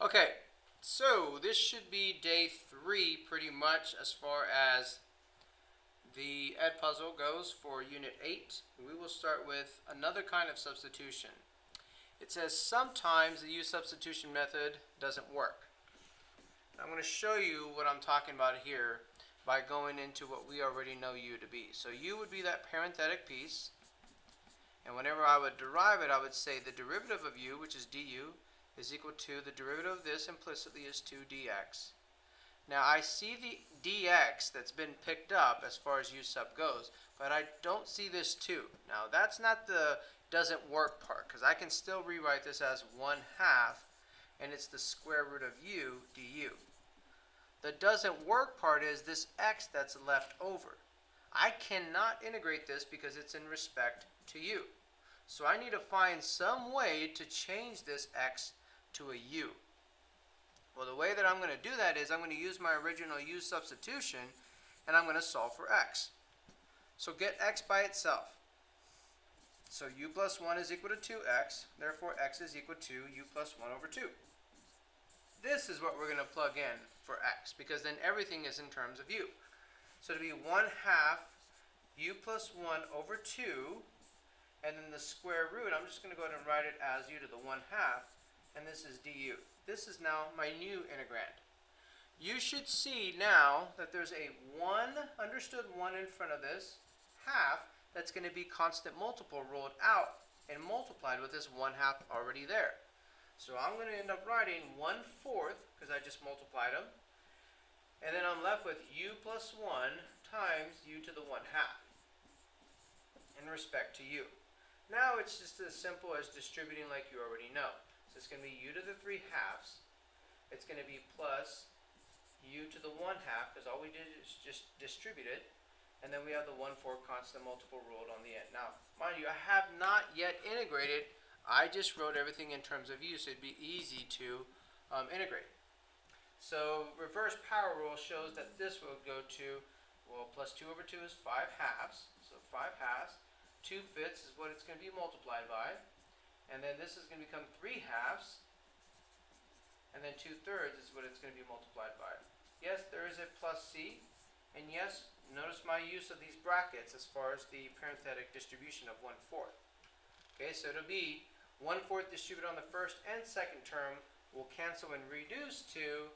Okay, so this should be day 3 pretty much as far as the Ed puzzle goes for Unit 8. We will start with another kind of substitution. It says sometimes the use substitution method doesn't work. I'm going to show you what I'm talking about here by going into what we already know U to be. So U would be that parenthetic piece, and whenever I would derive it, I would say the derivative of U, which is du, is equal to the derivative of this implicitly is 2 dx. Now I see the dx that's been picked up as far as u sub goes, but I don't see this 2. Now that's not the doesn't work part, because I can still rewrite this as 1/2, and it's the square root of u du. The doesn't work part is this x that's left over. I cannot integrate this because it's in respect to u. So I need to find some way to change this x to a u. Well, the way that I'm going to do that is I'm going to use my original u substitution, and I'm going to solve for x. So get x by itself. So u plus 1 is equal to 2x, therefore x is equal to u plus 1 over 2. This is what we're going to plug in for x, because then everything is in terms of u. So to be 1/2 u plus 1 over 2, and then the square root, I'm just going to go ahead and write it as u to the 1/2, and this is du. This is now my new integrand. You should see now that there's a 1, understood 1 in front of this, half, that's going to be constant multiple rolled out and multiplied with this 1/2 already there. So I'm going to end up writing 1/4, because I just multiplied them, and then I'm left with u plus 1 times u to the 1/2 in respect to u. Now it's just as simple as distributing like you already know. So it's going to be u to the 3/2. It's going to be plus u to the 1/2, because all we did is just distribute it. And then we have the 1/4 constant multiple ruled on the end. Now, mind you, I have not yet integrated. I just wrote everything in terms of u, so it'd be easy to integrate. So reverse power rule shows that this will go to, well, plus 2 over 2 is 5/2. So 5/2. 2/5 is what it's going to be multiplied by. And then this is going to become 3/2. And then 2/3 is what it's going to be multiplied by. Yes, there is a plus c. And yes, notice my use of these brackets as far as the parenthetic distribution of 1/4. Okay, so it'll be 1/4 distributed on the first and second term will cancel and reduce to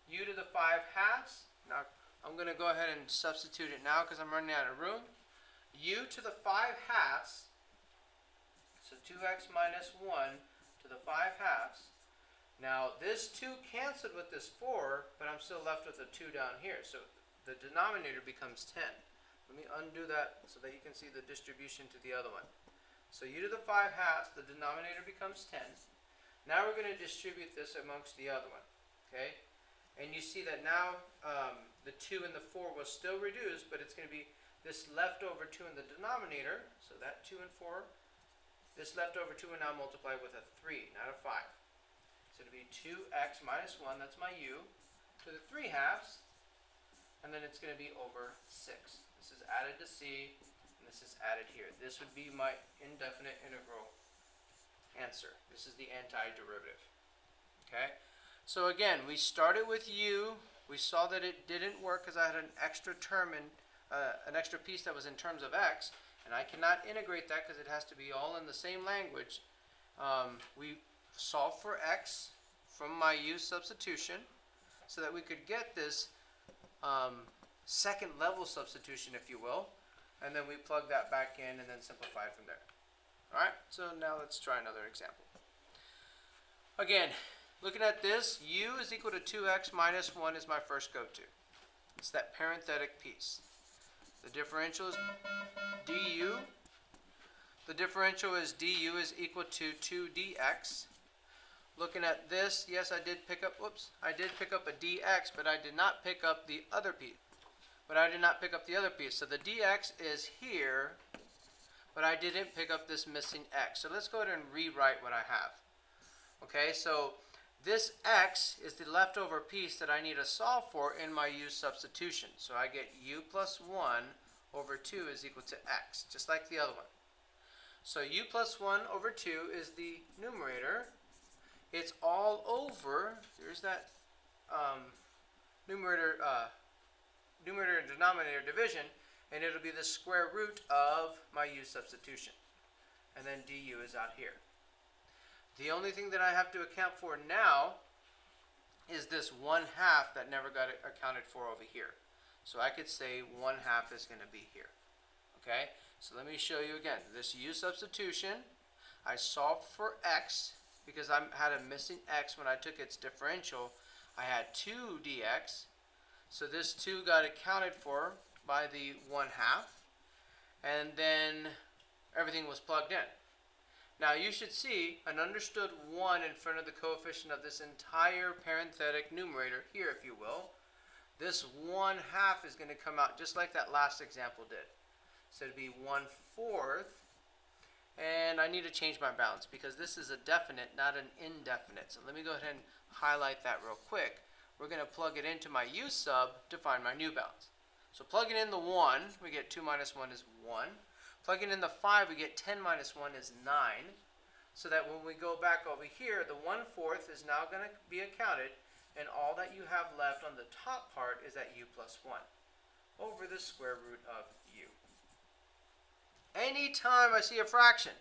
u to the 5/2. Now, I'm going to go ahead and substitute it now because I'm running out of room. U to the 5/2, so 2x minus 1 to the 5/2. Now, this 2 canceled with this 4, but I'm still left with a 2 down here. So the denominator becomes 10. Let me undo that so that you can see the distribution to the other one. So u to the 5/2, the denominator becomes 10. Now we're going to distribute this amongst the other one. Okay? And you see that now the 2 and the 4 will still reduce, but it's going to be this leftover 2 in the denominator. So that 2 and 4. This leftover 2 will now multiply with a 3, not a 5. So it'll be 2x minus 1, that's my u, to the 3/2, and then it's going to be over 6. This is added to c, and this is added here. This would be my indefinite integral answer. This is the antiderivative. Okay? So again, we started with u. We saw that it didn't work because I had an extra term in an extra piece that was in terms of x, and I cannot integrate that because it has to be all in the same language. We solved for x from my u substitution so that we could get this second level substitution, if you will, and then we plug that back in and then simplify it from there. Alright, so now let's try another example. Again, looking at this, u is equal to 2x minus 1 is my first go-to. It's that parenthetic piece. The differential is du. The differential is du is equal to 2 dx. Looking at this, yes, I did pick up a dx, but I did not pick up the other piece. So the dx is here, but I didn't pick up this missing x. So let's go ahead and rewrite what I have. Okay, so this x is the leftover piece that I need to solve for in my u substitution. So I get u plus 1 over 2 is equal to x, just like the other one. So u plus 1 over 2 is the numerator. it's all over, there's that numerator and denominator division, and it'll be the square root of my u substitution. And then du is out here. The only thing that I have to account for now is this 1/2 that never got accounted for over here. So I could say 1/2 is going to be here. Okay, so let me show you again. This u substitution, I solved for x because I had a missing x when I took its differential. I had 2 dx, so this 2 got accounted for by the 1/2, and then everything was plugged in. Now you should see an understood 1 in front of the coefficient of this entire parenthetic numerator here, if you will. This 1/2 is going to come out just like that last example did. So it'd be 1/4, and I need to change my bounds because this is a definite, not an indefinite. So let me go ahead and highlight that real quick. We're going to plug it into my u sub to find my new bounds. So plugging in the 1, we get 2 minus 1 is 1. Plugging in the 5, we get 10 minus 1 is 9. So that when we go back over here, the 1/4 is now going to be accounted, and all that you have left on the top part is that u plus 1 over the square root of u. Anytime I see a fraction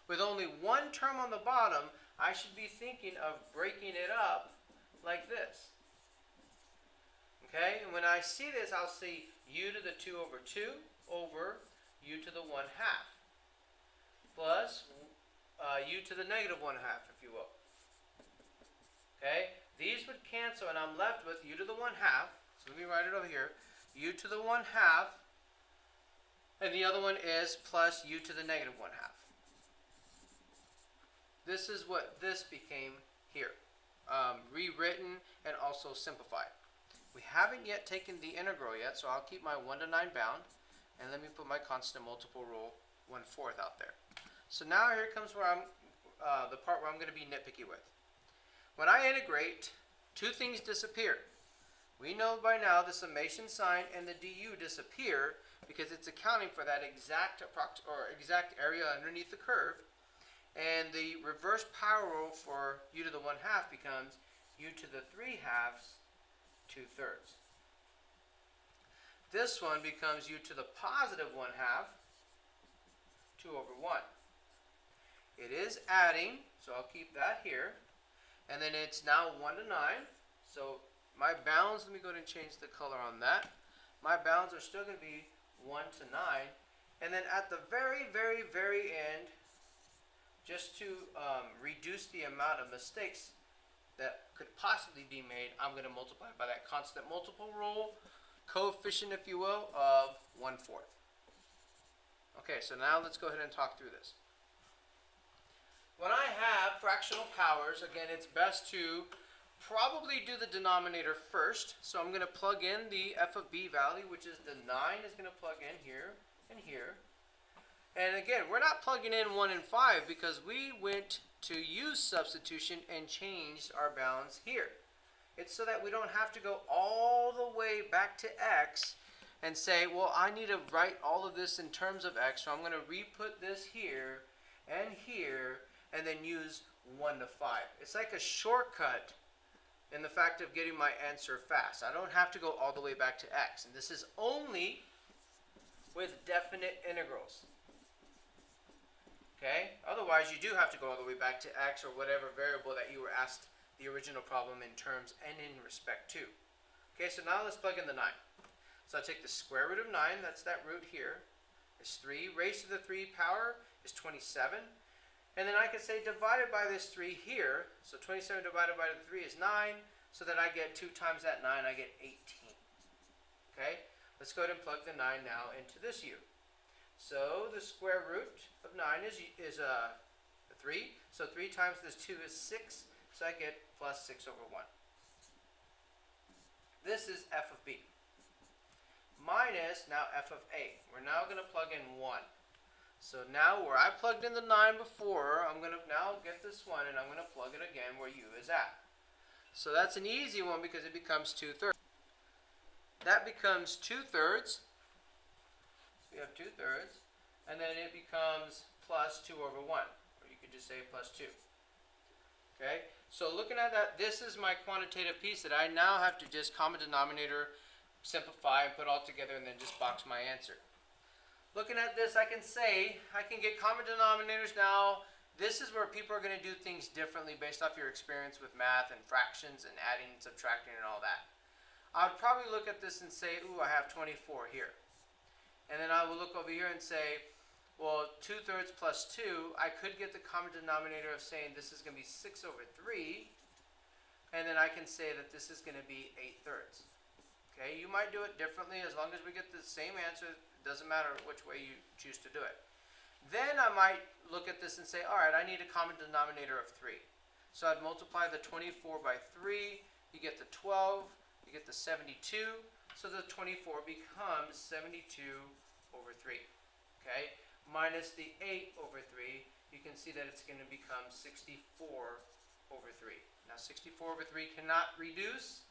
with only one term on the bottom, I should be thinking of breaking it up like this. Okay, and when I see this, I'll see u to the 2 over 2 over u to the 1/2 plus u to the negative 1/2, if you will. Okay, these would cancel, and I'm left with u to the 1/2. So let me write it over here. U to the 1/2, and the other one is plus u to the negative 1/2. This is what this became here, rewritten and also simplified. We haven't yet taken the integral yet, so I'll keep my 1 to 9 bound, and let me put my constant multiple rule 1/4 out there. So now here comes where the part where I'm going to be nitpicky with. When I integrate, two things disappear. We know by now the summation sign and the du disappear because it's accounting for that exact area underneath the curve, and the reverse power rule for u to the 1/2 becomes u to the 3/2 2/3. This one becomes u to the positive 1/2 2 over 1. It is adding, so I'll keep that here. And then it's now 1 to 9. So my bounds, let me go ahead and change the color on that. My bounds are still going to be 1 to 9. And then at the very, very, very end, just to reduce the amount of mistakes that could possibly be made, I'm going to multiply by that constant multiple rule, coefficient, if you will, of 1/4. Okay, so now let's go ahead and talk through this. When I have fractional powers, again, it's best to probably do the denominator first. So I'm going to plug in the f of b value, which is the 9 is going to plug in here and here. And again, we're not plugging in 1 and 5 because we went to use substitution and changed our bounds here. It's so that we don't have to go all the way back to x and say, well, I need to write all of this in terms of x, so I'm going to re-put this here and here, and then use 1 to 5. It's like a shortcut in the fact of getting my answer fast. I don't have to go all the way back to x, and this is only with definite integrals. Okay? Otherwise, you do have to go all the way back to x or whatever variable that you were asked the original problem in terms and in respect to. Okay, so now let's plug in the 9. So I'll take the square root of 9, that's that root here, is 3. Raised to the 3 power is 27. And then I can say divided by this 3 here, so 27 divided by the 3 is 9, so that I get 2 times that 9, I get 18. Okay, let's go ahead and plug the 9 now into this u. So the square root of 9 is 3, so 3 times this 2 is 6, so I get plus 6 over 1. This is f of b. Minus now f of a. We're now going to plug in 1. So now where I plugged in the 9 before, I'm going to now get this 1 and I'm going to plug it again where u is at. So that's an easy one because it becomes 2/3. That becomes 2/3. We have 2/3. And then it becomes plus 2 over 1. Or you could just say plus 2. Okay? So looking at that, this is my quantitative piece that I now have to just common denominator, simplify, and put all together, and then just box my answer. Looking at this, I can say, I can get common denominators now. This is where people are going to do things differently based off your experience with math and fractions and adding and subtracting and all that. I would probably look at this and say, ooh, I have 24 here. And then I will look over here and say, well, 2/3 plus 2, I could get the common denominator of saying this is going to be 6/3. And then I can say that this is going to be 8/3. Okay, you might do it differently as long as we get the same answer. It doesn't matter which way you choose to do it. Then I might look at this and say, all right, I need a common denominator of 3. So I'd multiply the 24 by 3. You get the 12. You get the 72. So the 24 becomes 72/3. Okay, minus the 8/3. You can see that it's going to become 64/3. Now 64/3 cannot reduce.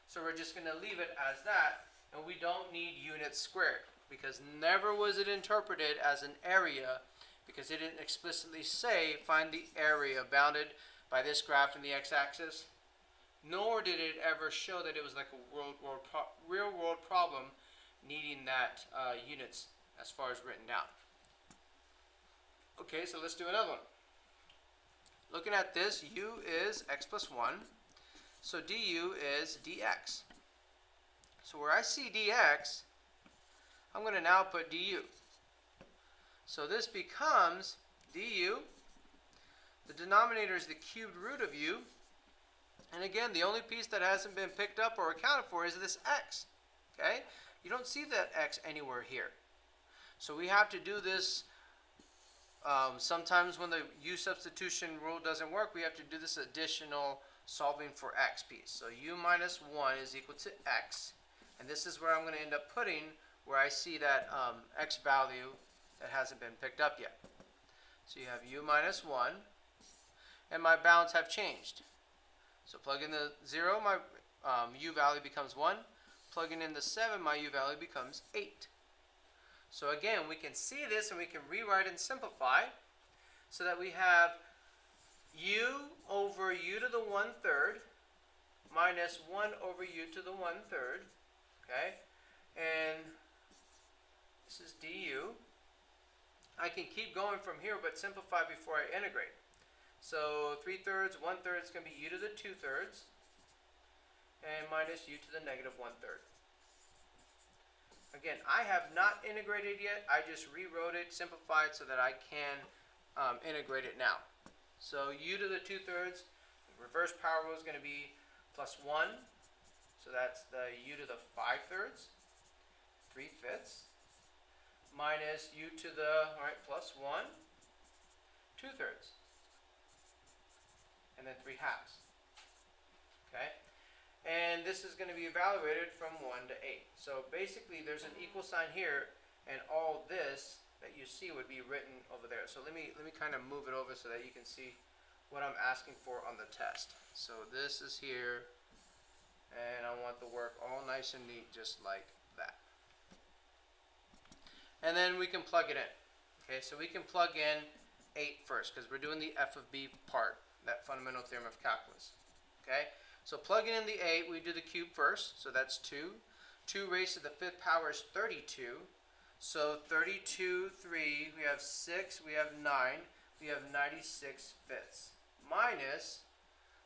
So we're just going to leave it as that, and we don't need units squared, because never was it interpreted as an area, because it didn't explicitly say find the area bounded by this graph in the x-axis, nor did it ever show that it was like a real-world problem needing that units as far as written down. Okay, so let's do another one. Looking at this, u is x plus 1. So du is dx. So where I see dx, I'm going to now put du. So this becomes du. The denominator is the cubed root of u. And again, the only piece that hasn't been picked up or accounted for is this x. Okay? You don't see that x anywhere here. So we have to do this. Sometimes when the u substitution rule doesn't work, we have to do this additional solving for x piece. So u minus 1 is equal to x. And this is where I'm going to end up putting where I see that x value that hasn't been picked up yet. So you have u minus 1. And my bounds have changed. So plug in the 0, my u value becomes 1. Plugging in the 7, my u value becomes 8. So again, we can see this and we can rewrite and simplify so that we have u over u to the 1/3 minus 1 over u to the 1/3. Okay? And this is du. I can keep going from here but simplify before I integrate. So 3/3, 1/3 is going to be u to the 2/3 and minus u to the negative 1/3. Again, I have not integrated yet. I just rewrote it, simplified so that I can integrate it now. So u to the 2/3, reverse power rule is going to be plus 1. So that's the u to the 5/3, 3/5, minus u to the, plus 1, 2/3. And then 3/2. Okay? And this is going to be evaluated from 1 to 8. So basically there's an equal sign here, and all this that you see would be written over there. So let me kind of move it over so that you can see what I'm asking for on the test. So this is here, and I want the work all nice and neat just like that. And then we can plug it in. Okay, so we can plug in 8 first because we're doing the f of b part, that fundamental theorem of calculus. Okay, so plugging in the 8, we do the cube first, so that's 2. 2 raised to the 5th power is 32. So 32, 3, we have 6, we have 9, we have 96/5. Minus,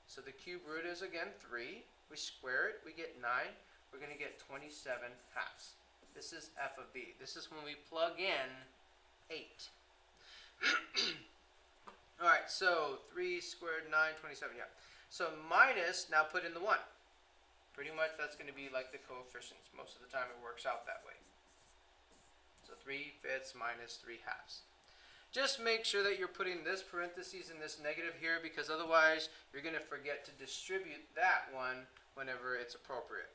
so the cube root is again 3. We square it, we get 9. We're going to get 27/2. This is f of b. This is when we plug in 8. Alright, so 3 squared, 9, 27, yeah. So minus, now put in the 1. Pretty much that's going to be like the coefficients. Most of the time it works out that way. So 3/5 minus 3/2. Just make sure that you're putting this parentheses and this negative here, because otherwise you're going to forget to distribute that one whenever it's appropriate.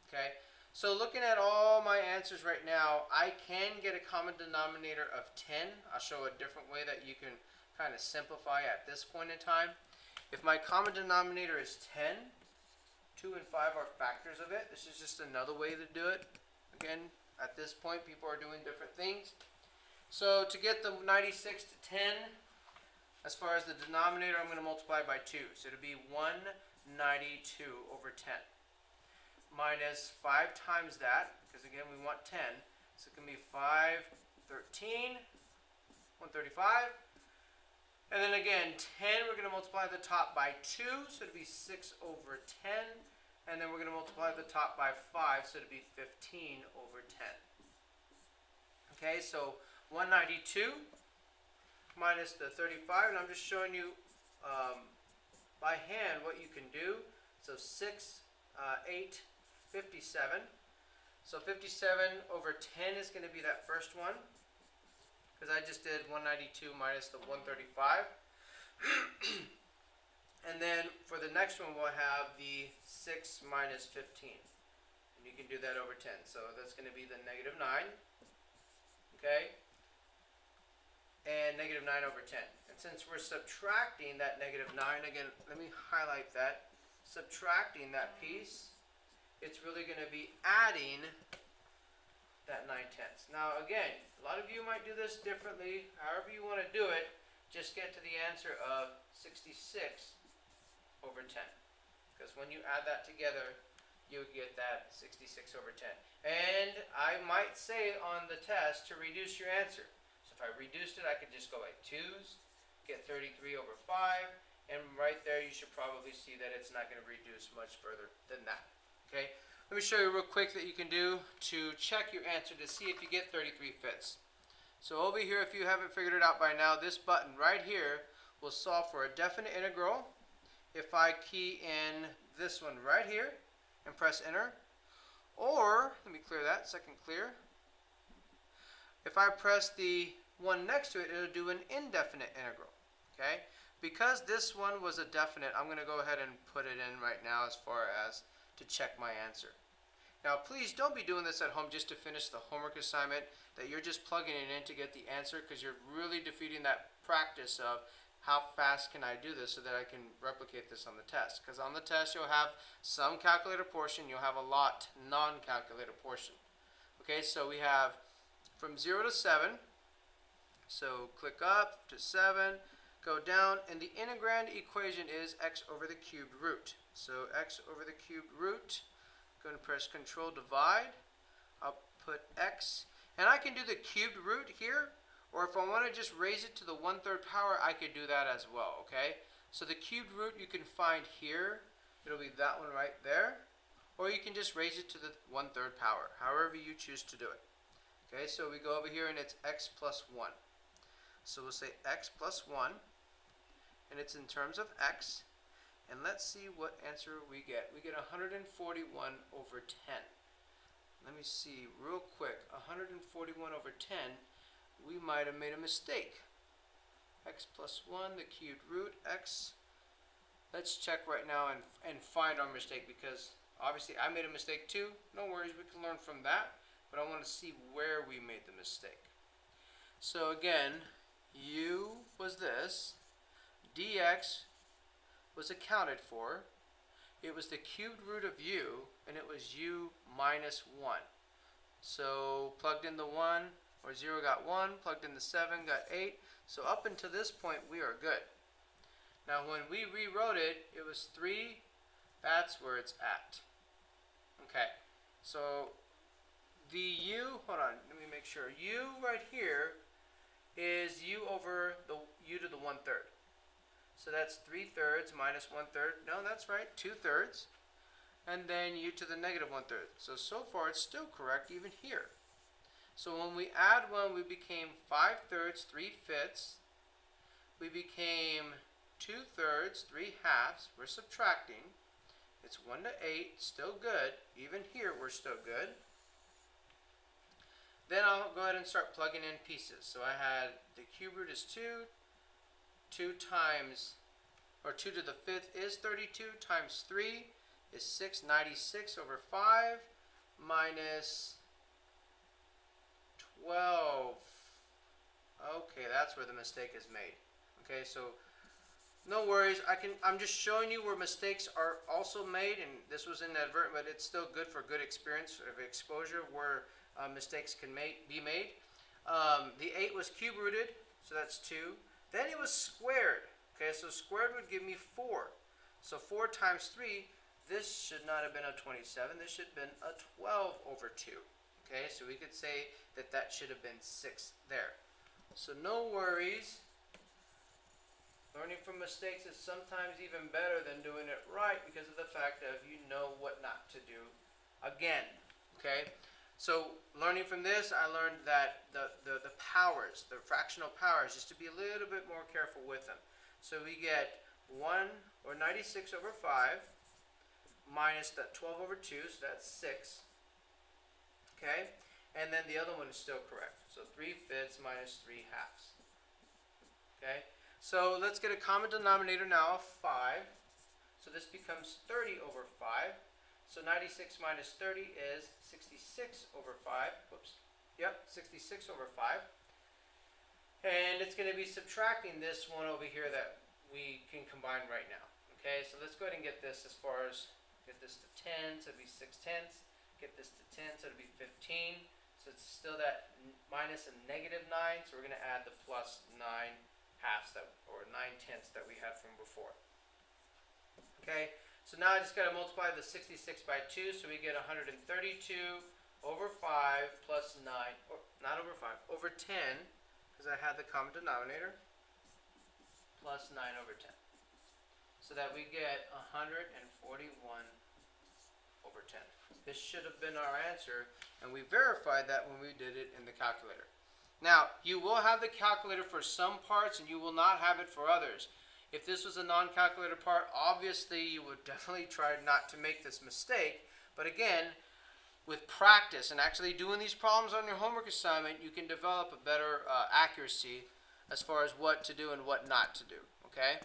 Okay? So looking at all my answers right now, I can get a common denominator of 10. I'll show a different way that you can kind of simplify at this point in time. If my common denominator is 10, 2 and 5 are factors of it. This is just another way to do it. Again, at this point, people are doing different things. So to get the 96 to 10, As far as the denominator, I'm going to multiply by 2. So it'll be 192 over 10. Minus 5 times that, because again we want 10. So it can be 513, 135. And then again, 10, we're going to multiply the top by 2. So it'll be 6 over 10. And then we're going to multiply the top by 5. So it'll be 15 over 10. Okay, so 192 minus the 35, and I'm just showing you by hand what you can do. So 6, 8, 57. So 57 over 10 is going to be that first one, because I just did 192 minus the 135. And then for the next one, we'll have the 6 minus 15. And you can do that over 10. So that's going to be the negative 9. Okay? And negative 9 over 10. And since we're subtracting that negative 9, again, let me highlight that. Subtracting that piece, it's really going to be adding that 9/10. Now, again, a lot of you might do this differently. However you want to do it, just get to the answer of 66 over 10. Because when you add that together, you get that 66 over 10. And I might say on the test to reduce your answer. If I reduced it, I could just go by 2's, get 33 over 5, and right there you should probably see that it's not going to reduce much further than that. Okay, let me show you real quick that you can do to check your answer to see if you get 33/5. So over here, if you haven't figured it out by now, this button right here will solve for a definite integral. If I key in this one right here and press enter, or let me clear that, second clear. If I press the one next to it, it'll do an indefinite integral. Okay? Because this one was a definite, I'm going to go ahead and put it in right now as far as to check my answer. Now, please don't be doing this at home just to finish the homework assignment, that you're just plugging it in to get the answer, because you're really defeating that practice of how fast can I do this so that I can replicate this on the test. Because on the test, you'll have some calculator portion, you'll have a lot non-calculator portion. Okay, so we have from 0 to 7. So click up to 7, go down, and the integrand equation is x over the cubed root. So x over the cubed root, going to press Control Divide. I'll put x, and I can do the cubed root here, or if I want to just raise it to the 1/3 power, I could do that as well. Okay, so the cubed root you can find here, it'll be that one right there, or you can just raise it to the 1/3 power, however you choose to do it. Okay, so we go over here and it's x plus 1. So we'll say x plus 1, and it's in terms of x. And let's see what answer we get. We get 141 over 10. Let me see real quick. 141 over 10, we might have made a mistake. X plus 1, the cubed root, x. Let's check right now and find our mistake, because obviously I made a mistake too. No worries, we can learn from that. But I want to see where we made the mistake. So again, u was this, dx was accounted for, it was the cubed root of u, and it was u minus 1. So plugged in the 1, or 0 got 1, plugged in the 7, got 8. So up until this point, we are good. Now when we rewrote it, it was 3, that's where it's at. Okay, so the u, hold on, let me make sure. U right here is u over the u to the 1/3. So that's 3/3 minus 1/3. No, that's right, 2/3. And then u to the negative 1/3. So far it's still correct even here. So when we add 1, we became 5/3, 3/5. We became 2/3, 3/2. We're subtracting. It's 1 to 8, still good. Even here we're still good. Then I'll go ahead and start plugging in pieces. So I had the cube root is 2, 2 times, or 2 to the 5th is 32, times 3 is 696 over 5, minus 12. Okay, that's where the mistake is made. Okay, so no worries. I'm just showing you where mistakes are also made, and this was inadvertent, but it's still good for good experience of exposure where mistakes can be made. The 8 was cube rooted, so that's 2. Then it was squared. Okay, so squared would give me 4. So 4 times 3, this should not have been a 27. This should have been a 12 over 2. Okay, so we could say that that should have been 6 there. So no worries. Learning from mistakes is sometimes even better than doing it right because of the fact that you know what not to do again. Okay, so learning from this, I learned that the powers, the fractional powers, just to be a little bit more careful with them. So we get 1 or 96 over 5 minus that 12 over 2, so that's 6. Okay, and then the other one is still correct. So 3/5 minus 3/2. Okay, so let's get a common denominator now of 5. So this becomes 30 over 5. So 96 minus 30 is 66 over 5. Whoops. Yep, 66 over 5. And it's going to be subtracting this one over here that we can combine right now. Okay, so let's go ahead and get this as far as, get this to 10, so it'll be 6/10. Get this to 10, so it'll be 15. So it's still that minus a negative 9, so we're going to add the plus 9/2 that, or 9/10 that we had from before. Okay, so now I just got to multiply the 66 by 2, so we get 132 over 5 plus 9, or not over 5, over 10, because I had the common denominator, plus 9 over 10. So that we get 141 over 10. This should have been our answer, and we verified that when we did it in the calculator. Now, you will have the calculator for some parts, and you will not have it for others. If this was a non-calculator part, obviously you would definitely try not to make this mistake. But again, with practice and actually doing these problems on your homework assignment, you can develop a better accuracy as far as what to do and what not to do. Okay?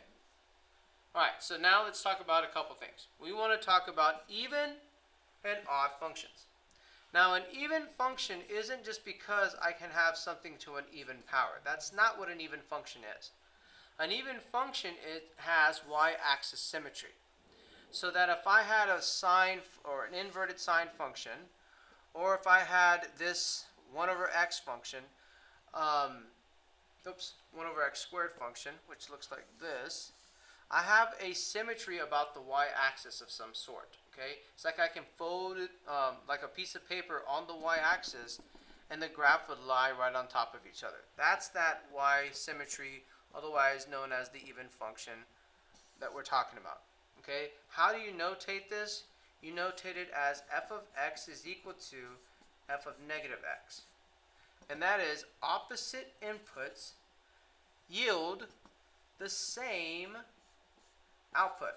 Alright, so now let's talk about a couple things. We want to talk about even and odd functions. Now, an even function isn't just because I can have something to an even power. That's not what an even function is. An even function, it has y-axis symmetry. So that if I had a sine or an inverted sine function, or if I had this 1 over x function, 1 over x squared function, which looks like this, I have a symmetry about the y-axis of some sort. Okay, it's like I can fold it like a piece of paper on the y-axis, and the graph would lie right on top of each other. That's that y-symmetry, otherwise known as the even function that we're talking about. Okay, how do you notate this? You notate it as f of x is equal to f of negative x. And that is opposite inputs yield the same output.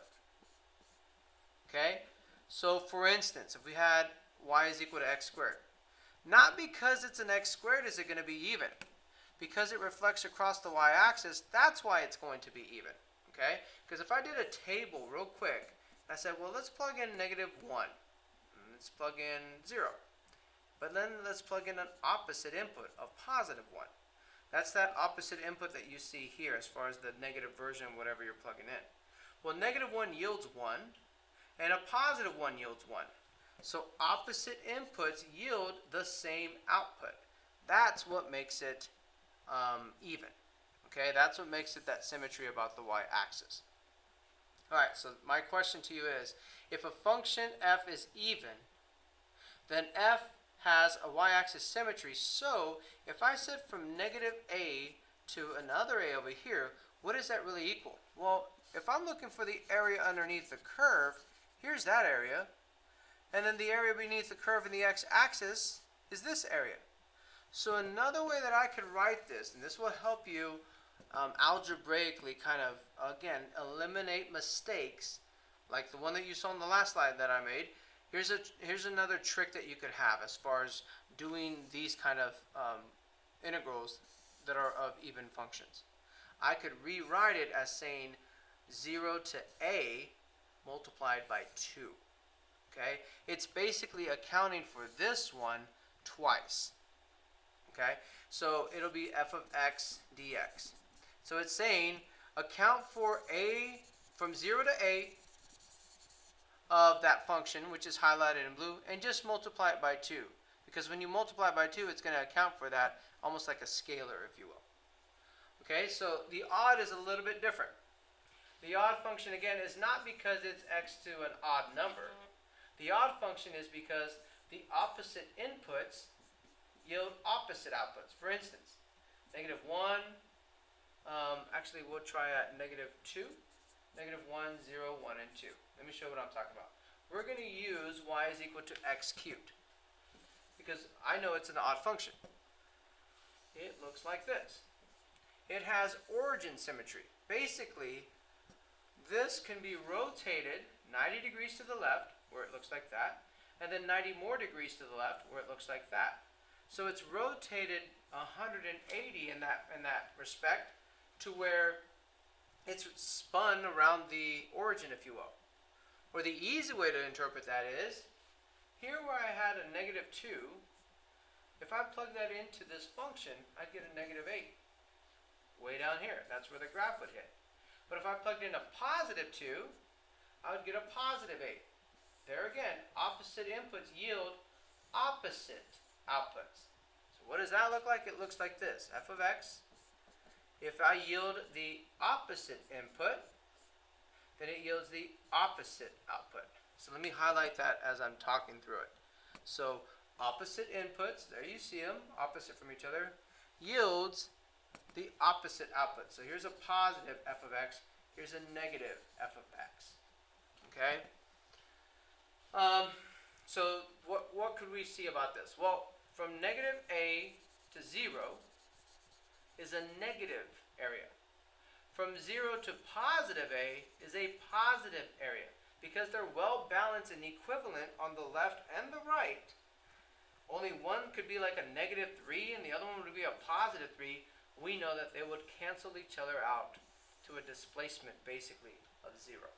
Okay, so for instance, if we had y is equal to x squared, not because it's an x squared is it going to be even. Because it reflects across the y-axis, that's why it's going to be even. Okay, because if I did a table real quick, I said, well, let's plug in negative 1. Let's plug in 0. But then let's plug in an opposite input of positive 1. That's that opposite input that you see here as far as the negative version of whatever you're plugging in. Well, negative 1 yields 1, and a positive 1 yields 1. So opposite inputs yield the same output. That's what makes it even. Okay, that's what makes it that symmetry about the y-axis. Alright, so my question to you is, if a function f is even, then f has a y-axis symmetry. So if I said from negative a to another a over here, what does that really equal? Well, if I'm looking for the area underneath the curve, here's that area. And then the area beneath the curve in the x-axis is this area. So another way that I could write this, and this will help you algebraically kind of, again, eliminate mistakes, like the one that you saw in the last slide that I made. Here's another trick that you could have as far as doing these kind of integrals that are of even functions. I could rewrite it as saying 0 to a multiplied by 2. Okay? It's basically accounting for this one twice. Okay? So it'll be f of x dx. So it's saying account for a from 0 to a of that function, which is highlighted in blue, and just multiply it by 2. Because when you multiply by 2, it's going to account for that almost like a scalar, if you will. Okay, so the odd is a little bit different. The odd function, again, is not because it's x to an odd number. The odd function is because the opposite inputs yield opposite outputs. For instance, -1, actually we'll try at -2, -1, 0, 1, and 2. Let me show what I'm talking about. We're going to use y is equal to x cubed because I know it's an odd function. It looks like this. It has origin symmetry. Basically, this can be rotated 90 degrees to the left, where it looks like that, and then 90 more degrees to the left, where it looks like that. So it's rotated 180 in that respect, to where it's spun around the origin, if you will. Or the easy way to interpret that is, here where I had a -2, if I plug that into this function, I'd get a -8. Way down here, that's where the graph would hit. But if I plugged in a +2, I would get a +8. There again, opposite inputs yield opposite outputs. So what does that look like? It looks like this. F of x, if I yield the opposite input, then it yields the opposite output. So let me highlight that as I'm talking through it. So opposite inputs, there you see them, opposite from each other, yields the opposite output. So here's a positive f of x, here's a negative f of x. Okay? So what could we see about this? Well, from -a to 0 is a negative area. From 0 to +a is a positive area. Because they're well balanced and equivalent on the left and the right, only one could be like a -3 and the other one would be a +3, we know that they would cancel each other out to a displacement basically of 0.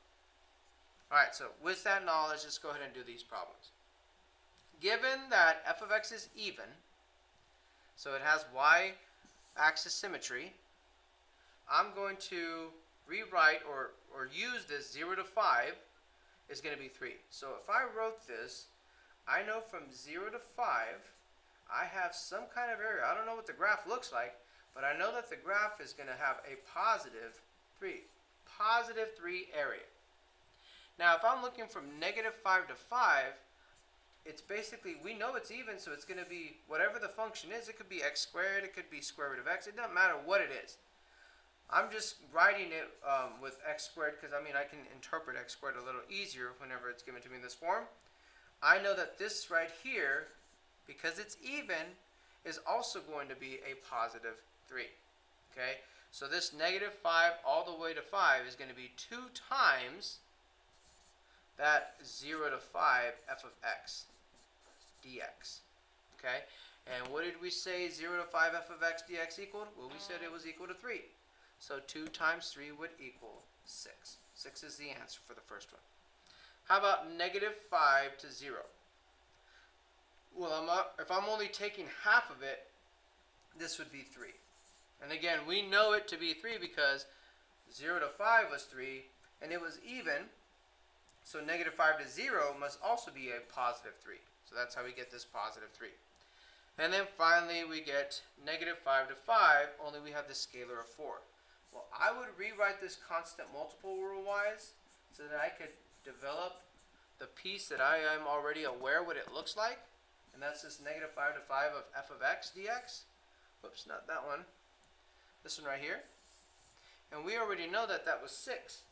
Alright, so with that knowledge, let's go ahead and do these problems. Given that f of x is even, so it has y-axis symmetry, I'm going to rewrite or use this 0 to 5 is going to be 3. So if I wrote this, I know from 0 to 5, I have some kind of area. I don't know what the graph looks like, but I know that the graph is going to have a +3 area. Now, if I'm looking from -5 to 5, it's basically, we know it's even, so it's going to be whatever the function is. It could be x squared, it could be square root of x. It doesn't matter what it is. I'm just writing it with x squared because, I can interpret x squared a little easier whenever it's given to me in this form. I know that this right here, because it's even, is also going to be a +3. Okay? So this -5 all the way to 5 is going to be 2 times that 0 to 5 f of x dx. Okay? And what did we say 0 to 5 f of x dx equaled? Well, we said it was equal to 3. So 2 times 3 would equal 6. 6 is the answer for the first one. How about -5 to 0? Well, if I'm only taking half of it, this would be 3. And again, we know it to be 3 because 0 to 5 was 3, and it was even. So -5 to 0 must also be a +3. So that's how we get this +3. And then finally we get -5 to 5, only we have the scalar of 4. Well, I would rewrite this constant multiple rule-wise so that I could develop the piece that I am already aware what it looks like. And that's this -5 to 5 of f of x dx. Whoops, not that one. This one right here. And we already know that that was 6.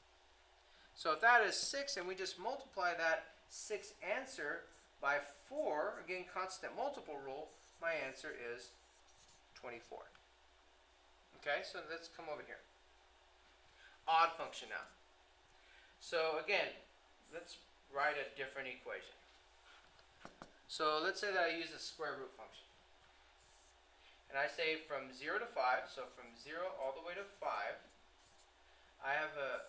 So if that is 6 and we just multiply that 6 answer by 4, again constant multiple rule, my answer is 24. Okay, so let's come over here. Odd function now. So again, let's write a different equation. So let's say that I use a square root function. And I say from 0 to 5, so from 0 all the way to 5, I have a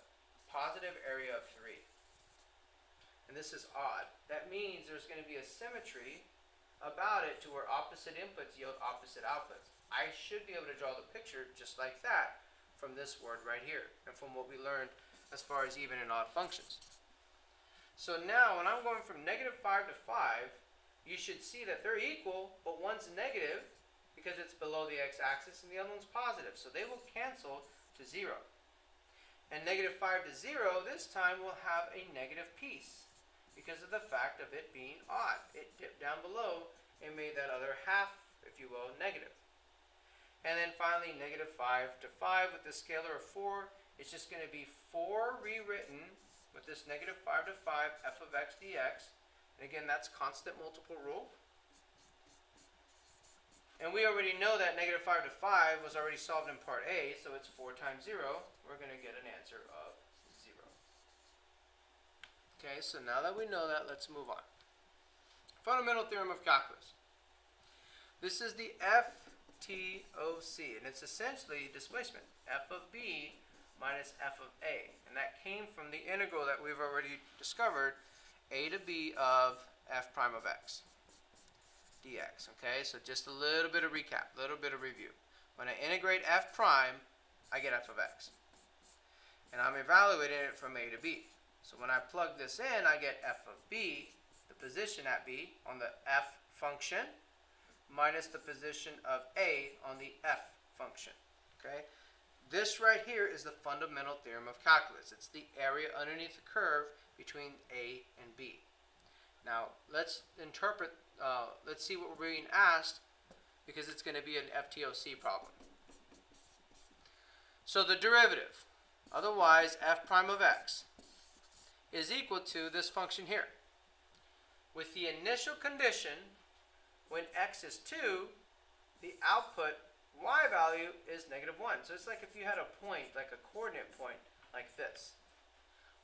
positive area of 3. And this is odd. That means there's going to be a symmetry about it to where opposite inputs yield opposite outputs. I should be able to draw the picture just like that from this word right here and from what we learned as far as even and odd functions. So now when I'm going from -5 to 5, you should see that they're equal, but one's negative because it's below the x-axis, and the other one's positive, so they will cancel to 0. And negative 5 to 0, this time will have a negative piece because of the fact of it being odd. It dipped down below and made that other half, if you will, negative. And then finally, negative 5 to 5 with the scalar of 4, it's just going to be 4 rewritten with this negative 5 to 5 f of x dx. And again, that's constant multiple rule. And we already know that negative 5 to 5 was already solved in part A, so it's 4 times 0. We're going to get an answer of 0. Okay, so now that we know that, let's move on. Fundamental theorem of calculus. This is the FTOC, and it's essentially displacement, f of b minus f of a. And that came from the integral that we've already discovered, a to b of f prime of x dx. Okay, so just a little bit of recap, a little bit of review. When I integrate f prime, I get f of x. And I'm evaluating it from a to b. So when I plug this in, I get f of b, the position at b on the f function, minus the position of a on the f function. Okay? This right here is the fundamental theorem of calculus. It's the area underneath the curve between a and b. Now, let's interpret, let's see what we're being asked, because it's going to be an FTOC problem. So the derivative, otherwise f prime of x, is equal to this function here. With the initial condition, when x is 2, the output y value is negative 1. So it's like if you had a point, like a coordinate point, like this.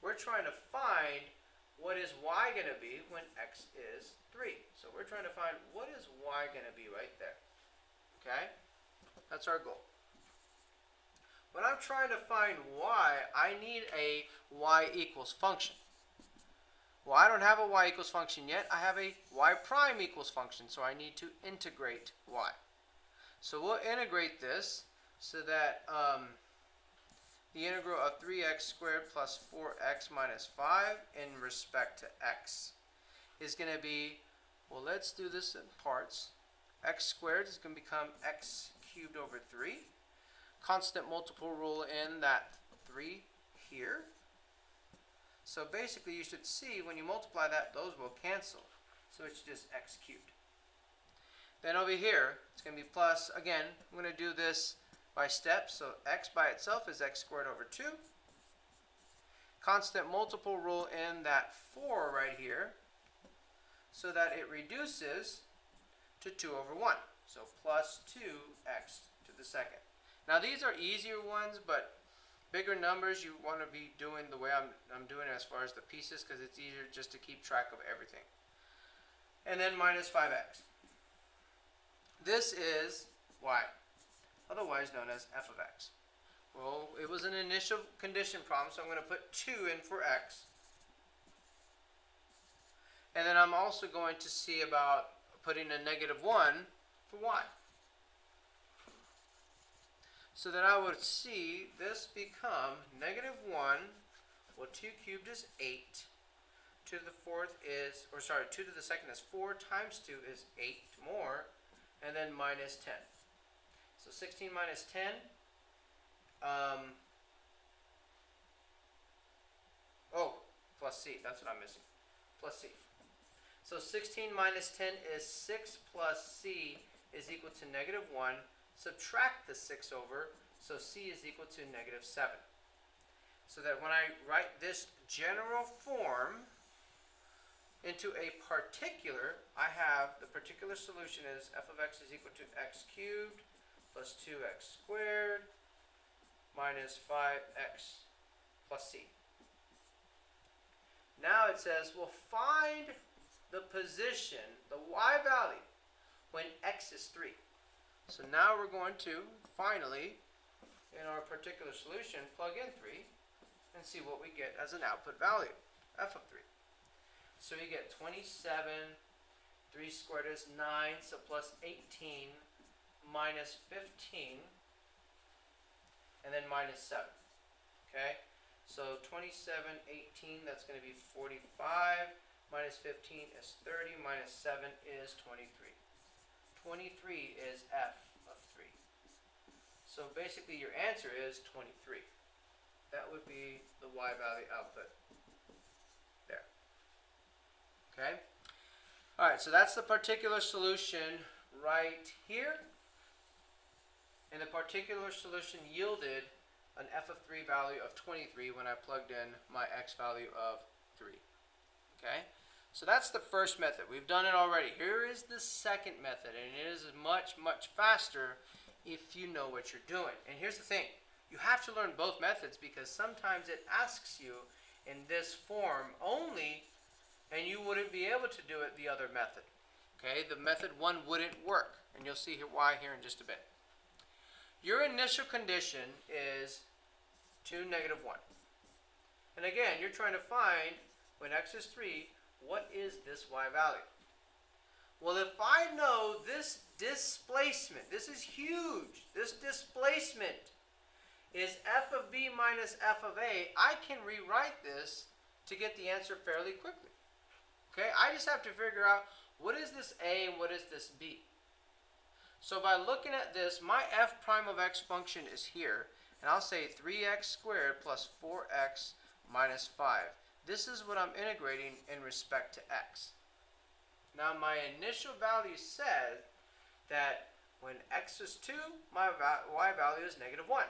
We're trying to find what is y going to be when x is 3. So we're trying to find what is y going to be right there. Okay? That's our goal. When I'm trying to find y, I need a y equals function. Well, I don't have a y equals function yet. I have a y prime equals function, so I need to integrate y. So we'll integrate this so that the integral of 3x squared plus 4x minus 5 in respect to x is going to be, well, let's do this in parts. X squared is going to become x cubed over 3. Constant multiple rule in that 3 here. So basically you should see when you multiply that, those will cancel. So it's just x cubed. Then over here, it's going to be plus, again, I'm going to do this by steps. So x by itself is x squared over 2. Constant multiple rule in that 4 right here, so that it reduces to 2 over 1. So plus 2x to the second. Now these are easier ones, but bigger numbers you want to be doing the way I'm doing it as far as the pieces, because it's easier just to keep track of everything. And then minus 5x. This is y, otherwise known as f of x. Well, it was an initial condition problem, so I'm going to put 2 in for x. And then I'm also going to see about putting a negative 1 for y. So that I would see this become negative 1, well 2 cubed is 8, 2 to the fourth is, 2 to the second is 4, times 2 is 8 more, and then minus 10. So 16 minus 10, plus c, that's what I'm missing, plus c. So 16 minus 10 is 6 plus c is equal to negative 1. Subtract the 6 over, so c is equal to negative 7. So that when I write this general form into a particular, I have the particular solution is f of x is equal to x cubed plus 2x squared minus 5x plus c. Now it says, well, find the position, the y value, when x is 3. So now we're going to, finally, in our particular solution, plug in 3 and see what we get as an output value, f of 3. So we get 27, 3 squared is 9, so plus 18, minus 15, and then minus 7. Okay? So 27, 18, that's going to be 45, minus 15 is 30, minus 7 is 23. 23 is f of 3. So basically your answer is 23. That would be the y value output there. Okay? Alright, so that's the particular solution right here. And the particular solution yielded an f of 3 value of 23 when I plugged in my x value of 3. Okay? So that's the first method. We've done it already. Here is the second method, and it is much, much faster if you know what you're doing. And here's the thing. You have to learn both methods because sometimes it asks you in this form only, and you wouldn't be able to do it the other method. Okay? The method 1 wouldn't work, and you'll see why here in just a bit. Your initial condition is 2, -1. And again, you're trying to find, when x is 3, what is this y value? Well, if I know this displacement, this is huge, this displacement is f of b minus f of a, I can rewrite this to get the answer fairly quickly. Okay, I just have to figure out what is this a and what is this b. So by looking at this, my f prime of x function is here, and I'll say 3x squared plus 4x minus 5. This is what I'm integrating in respect to x. Now my initial value said that when x is 2, my y value is -1.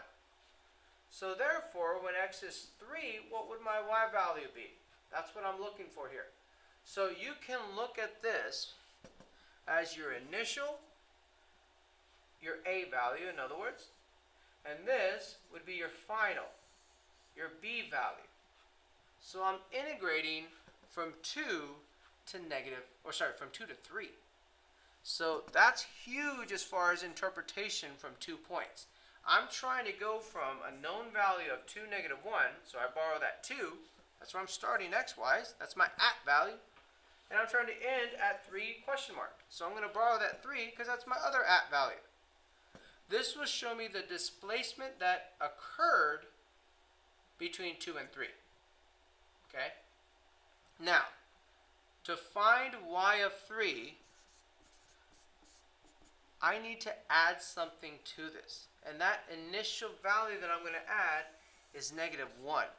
So therefore, when x is 3, what would my y value be? That's what I'm looking for here. So you can look at this as your initial, your a value, in other words, and this would be your final, your b value. So I'm integrating from 2 to from 2 to 3. So that's huge as far as interpretation from 2 points. I'm trying to go from a known value of 2, -1, so I borrow that 2. That's where I'm starting x-wise. That's my at value. And I'm trying to end at 3 question mark. So I'm going to borrow that 3 because that's my other at value. This will show me the displacement that occurred between 2 and 3. Okay? Now, to find y of 3, I need to add something to this. And that initial value that I'm going to add is -1.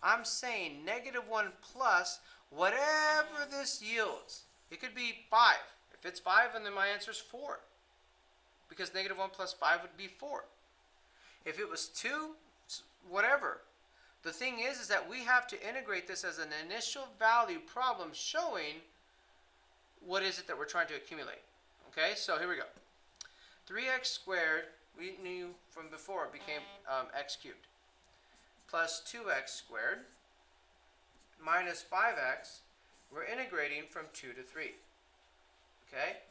I'm saying -1 plus whatever this yields. It could be 5. If it's 5, then my answer is 4. Because -1 plus 5 would be 4. If it was 2, whatever. The thing is that we have to integrate this as an initial value problem showing what is it that we're trying to accumulate. Okay, so here we go. 3x squared, we knew from before, became x cubed. Plus 2x squared minus 5x, we're integrating from 2 to 3. Okay?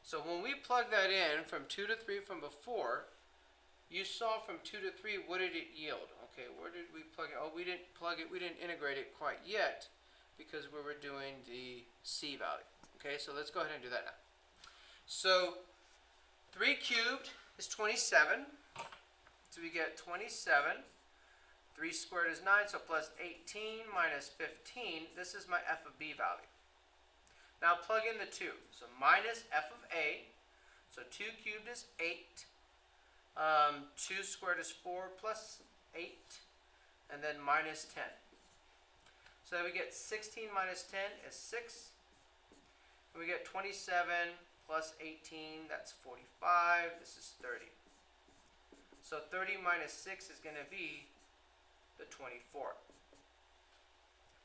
So when we plug that in from 2 to 3 from before, you saw from 2 to 3, what did it yield? Okay, where did we plug it? Oh, we didn't plug it, we didn't integrate it quite yet because we were doing the c value. Okay, so let's go ahead and do that now. So 3 cubed is 27. So we get 27. 3 squared is 9, so plus 18 minus 15. This is my f of b value. Now plug in the 2. So minus f of a. So 2 cubed is 8. 2 squared is 4 plus 8. And then minus 10. So we get 16 minus 10 is 6. And we get 27 plus 18, that's 45. This is 30. So 30 minus 6 is going to be the 24.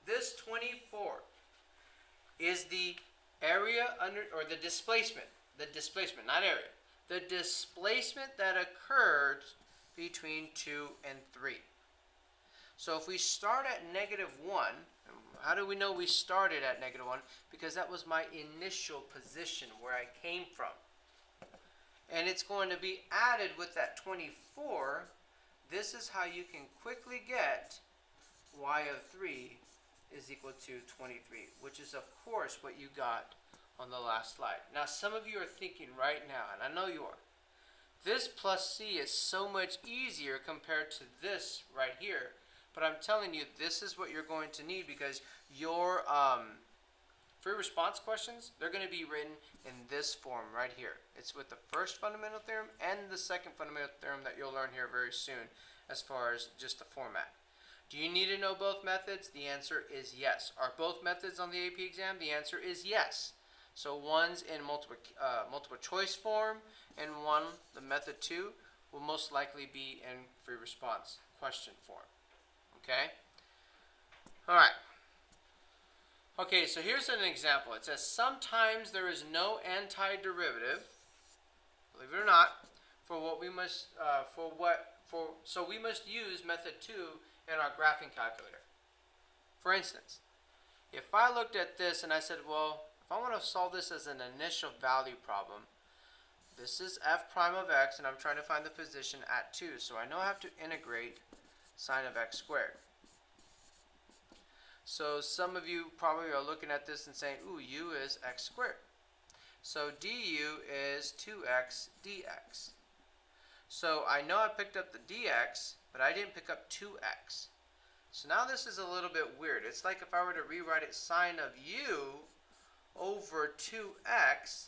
This 24 is the area under, or the displacement, not area, the displacement that occurred between 2 and 3. So if we start at -1, how do we know we started at -1? Because that was my initial position where I came from. And it's going to be added with that 24. This is how you can quickly get y of 3 is equal to 23, which is of course what you got on the last slide. Now some of you are thinking right now, and I know you are, this plus c is so much easier compared to this right here. But I'm telling you, this is what you're going to need because your free response questions, they're going to be written in this form right here. It's with the first fundamental theorem and the second fundamental theorem that you'll learn here very soon as far as just the format. Do you need to know both methods? The answer is yes. Are both methods on the AP exam? The answer is yes. So one's in multiple choice form, and one, the method 2, will most likely be in free response question form. Okay? All right. Okay, so here's an example. It says sometimes there is no antiderivative, believe it or not, so we must use method 2 in our graphing calculator. For instance, if I looked at this and I said, well, if I want to solve this as an initial value problem, this is f prime of x, and I'm trying to find the position at 2, so I know I have to integrate sine of x squared. So some of you probably are looking at this and saying, ooh, u is x squared. So du is 2x dx. So I know I picked up the dx, but I didn't pick up 2x. So now this is a little bit weird. It's like if I were to rewrite it sine of u over 2x,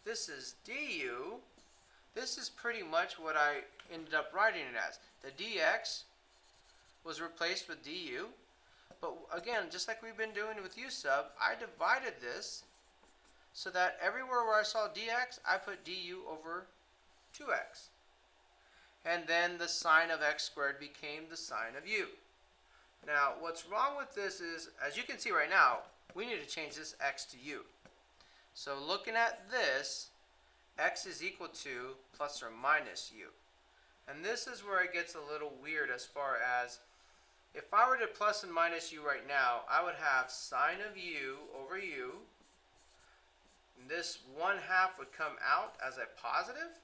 this is du. This is pretty much what I ended up writing it as. The dx was replaced with du. But again, just like we've been doing with u sub, I divided this so that everywhere where I saw dx, I put du over 2x. And then the sine of x squared became the sine of u. Now, what's wrong with this is, as you can see right now, we need to change this x to u. So looking at this, x is equal to plus or minus u. And this is where it gets a little weird as far as, if I were to plus and minus u right now, I would have sine of u over u. And this 1/2 would come out as a positive,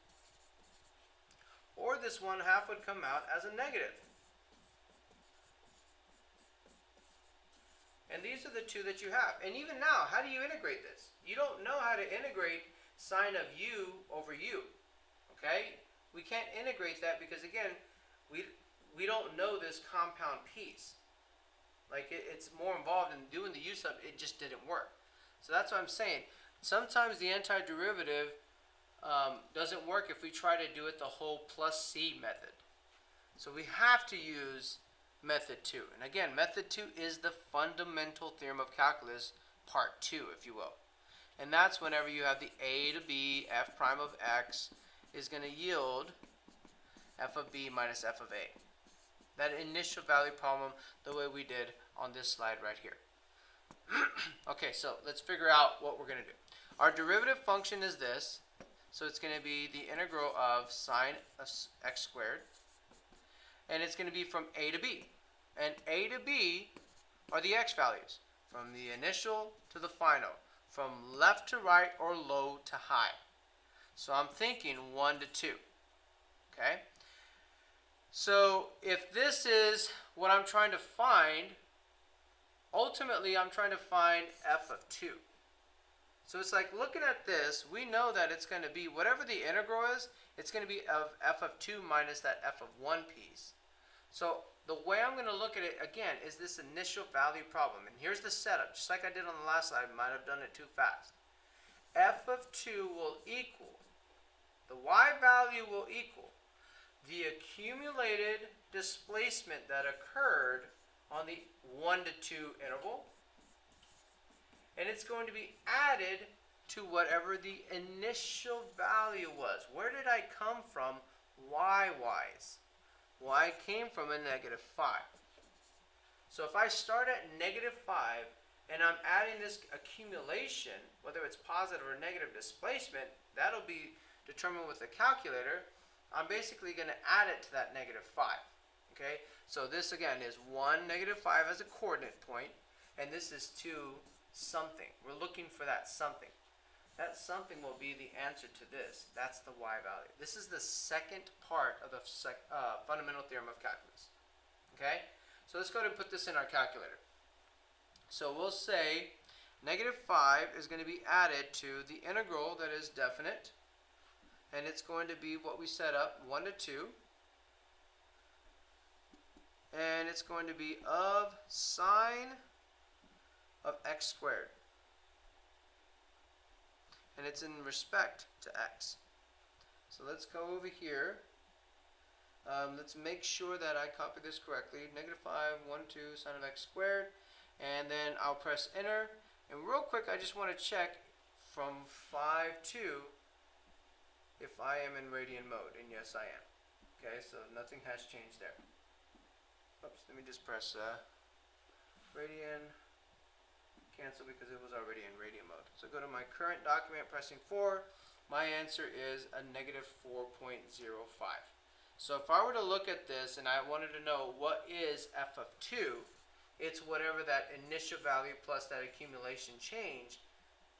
or this 1/2 would come out as a negative. And these are the two that you have. And even now, how do you integrate this? You don't know how to integrate sine of u over u. Okay? We can't integrate that because, again, we don't know this compound piece. Like, it's more involved in doing the u sub. It just didn't work. So that's what I'm saying. Sometimes the antiderivative doesn't work if we try to do it the whole plus c method. So we have to use method 2. And again, method 2 is the fundamental theorem of calculus, part 2, if you will. And that's whenever you have the a to b, f prime of x is going to yield f of b minus f of a. That initial value problem, the way we did on this slide right here. Okay, so let's figure out what we're going to do. Our derivative function is this. So it's going to be the integral of sine of x squared. And it's going to be from a to b. And a to b are the x values, from the initial to the final, from left to right or low to high. So I'm thinking 1 to 2. Okay? So if this is what I'm trying to find, ultimately I'm trying to find f of 2. So it's like looking at this, we know that it's going to be, whatever the integral is, it's going to be of f of 2 minus that f of 1 piece. So the way I'm going to look at it, again, is this initial value problem. And here's the setup. Just like I did on the last slide, I might have done it too fast. F of 2 will equal, the y value will equal the accumulated displacement that occurred on the 1 to 2 interval. And it's going to be added to whatever the initial value was. Where did I come from y-wise? Y came from a negative 5. So if I start at negative 5 and I'm adding this accumulation, whether it's positive or negative displacement, that'll be determined with the calculator. I'm basically going to add it to that negative 5. Okay? So this again is 1, negative 5 as a coordinate point, and this is 2, something. We're looking for that something. That something will be the answer to this. That's the y value. This is the second part of the fundamental theorem of calculus. Okay? So let's go ahead and put this in our calculator. So we'll say negative 5 is going to be added to the integral that is definite. And it's going to be what we set up, 1 to 2. And it's going to be of sine of x squared. and it's in respect to x. So let's go over here. Let's make sure that I copy this correctly. Negative 5, 1, 2, sine of x squared. And then I'll press enter. And real quick, I just want to check from 5 to if I am in radian mode. And yes, I am. Okay, so nothing has changed there. Oops, let me just press radian. Cancel because it was already in radian mode. So go to my current document, pressing 4. My answer is a negative 4.05. So if I were to look at this and I wanted to know what is f of 2, it's whatever that initial value plus that accumulation change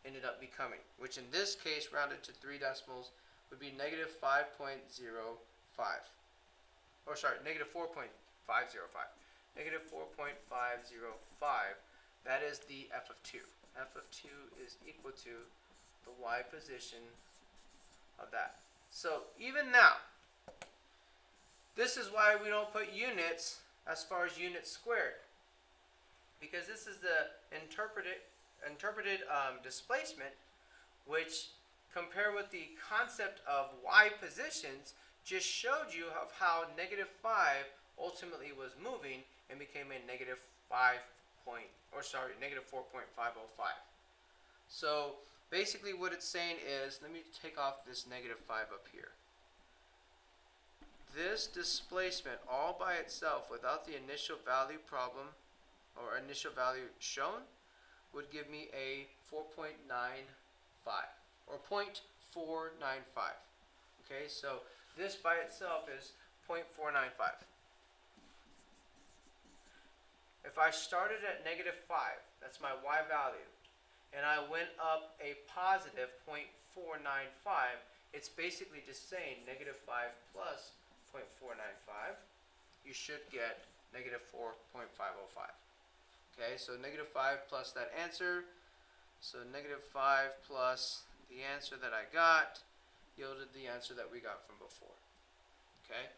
ended up becoming, which in this case, rounded to 3 decimals, would be negative 5.05. Or sorry, negative 4.505. Negative 4.505. That is the f of 2. F of 2 is equal to the y position of that. So even now, this is why we don't put units as far as units squared, because this is the interpreted displacement, which compared with the concept of y positions just showed you of how negative 5 ultimately was moving and became a negative 4.505. So basically what it's saying is, let me take off this negative 5 up here. This displacement all by itself without the initial value problem or initial value shown would give me a 4.95 or 0.495. Okay, so this by itself is 0.495. If I started at negative 5, that's my y value, and I went up a positive 0.495, it's basically just saying negative 5 plus 0.495, you should get negative 4.505. Okay, so negative 5 plus that answer, so negative 5 plus the answer that I got yielded the answer that we got from before. Okay,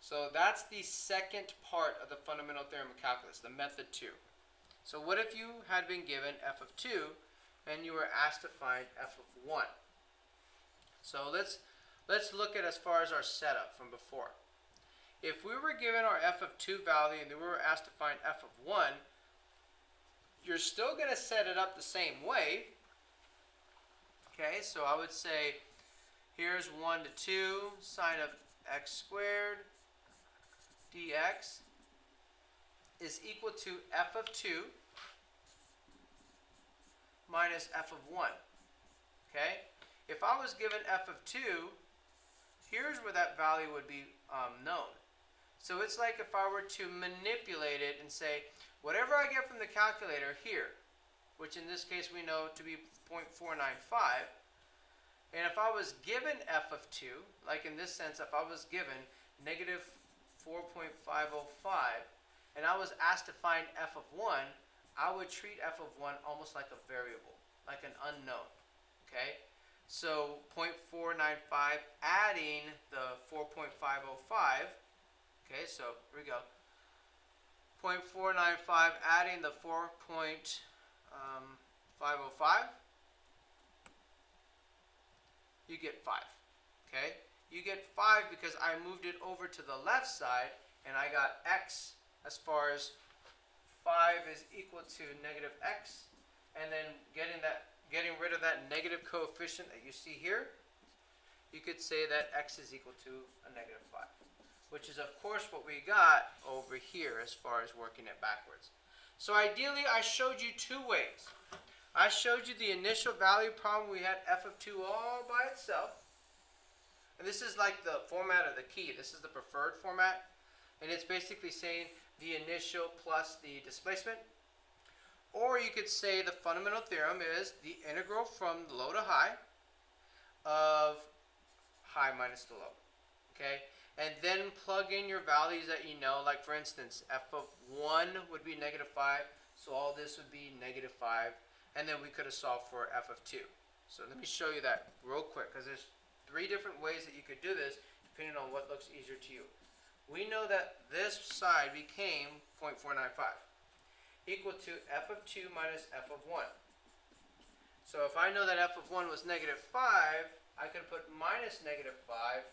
so that's the second part of the fundamental theorem of calculus, the method 2. So what if you had been given f of 2 and you were asked to find f of 1? So let's look at as far as our setup from before. If we were given our f of 2 value and then we were asked to find f of 1, you're still going to set it up the same way. Okay, so I would say here's 1 to 2 sine of x squared dx is equal to f of 2 minus f of 1. Okay, if I was given f of 2, here's where that value would be known. So it's like if I were to manipulate it and say, whatever I get from the calculator here, which in this case we know to be 0.495, and if I was given f of 2, like in this sense, if I was given negative 4.505, and I was asked to find f of 1, I would treat f of 1 almost like a variable, like an unknown. Okay? So 0.495 adding the 4.505, okay, so here we go. 0.495 adding the 4.505, you get 5. Okay? You get 5 because I moved it over to the left side and I got x as far as 5 is equal to negative x, and then getting rid of that negative coefficient that you see here, you could say that x is equal to a negative 5, which is of course what we got over here as far as working it backwards. So ideally I showed you two ways. I showed you the initial value problem. We had f of 2 all by itself, and this is like the format of the key. This is the preferred format, and it's basically saying the initial plus the displacement. Or you could say the fundamental theorem is the integral from low to high of high minus the low. Okay? And then plug in your values that you know, like for instance, f of 1 would be negative 5, so all this would be negative 5, and then we could have solved for f of 2. So let me show you that real quick, because there's 3 different ways that you could do this, depending on what looks easier to you. We know that this side became 0.495, equal to f of 2 minus f of 1. So So if I know that f of 1 was negative 5, I could put minus negative 5.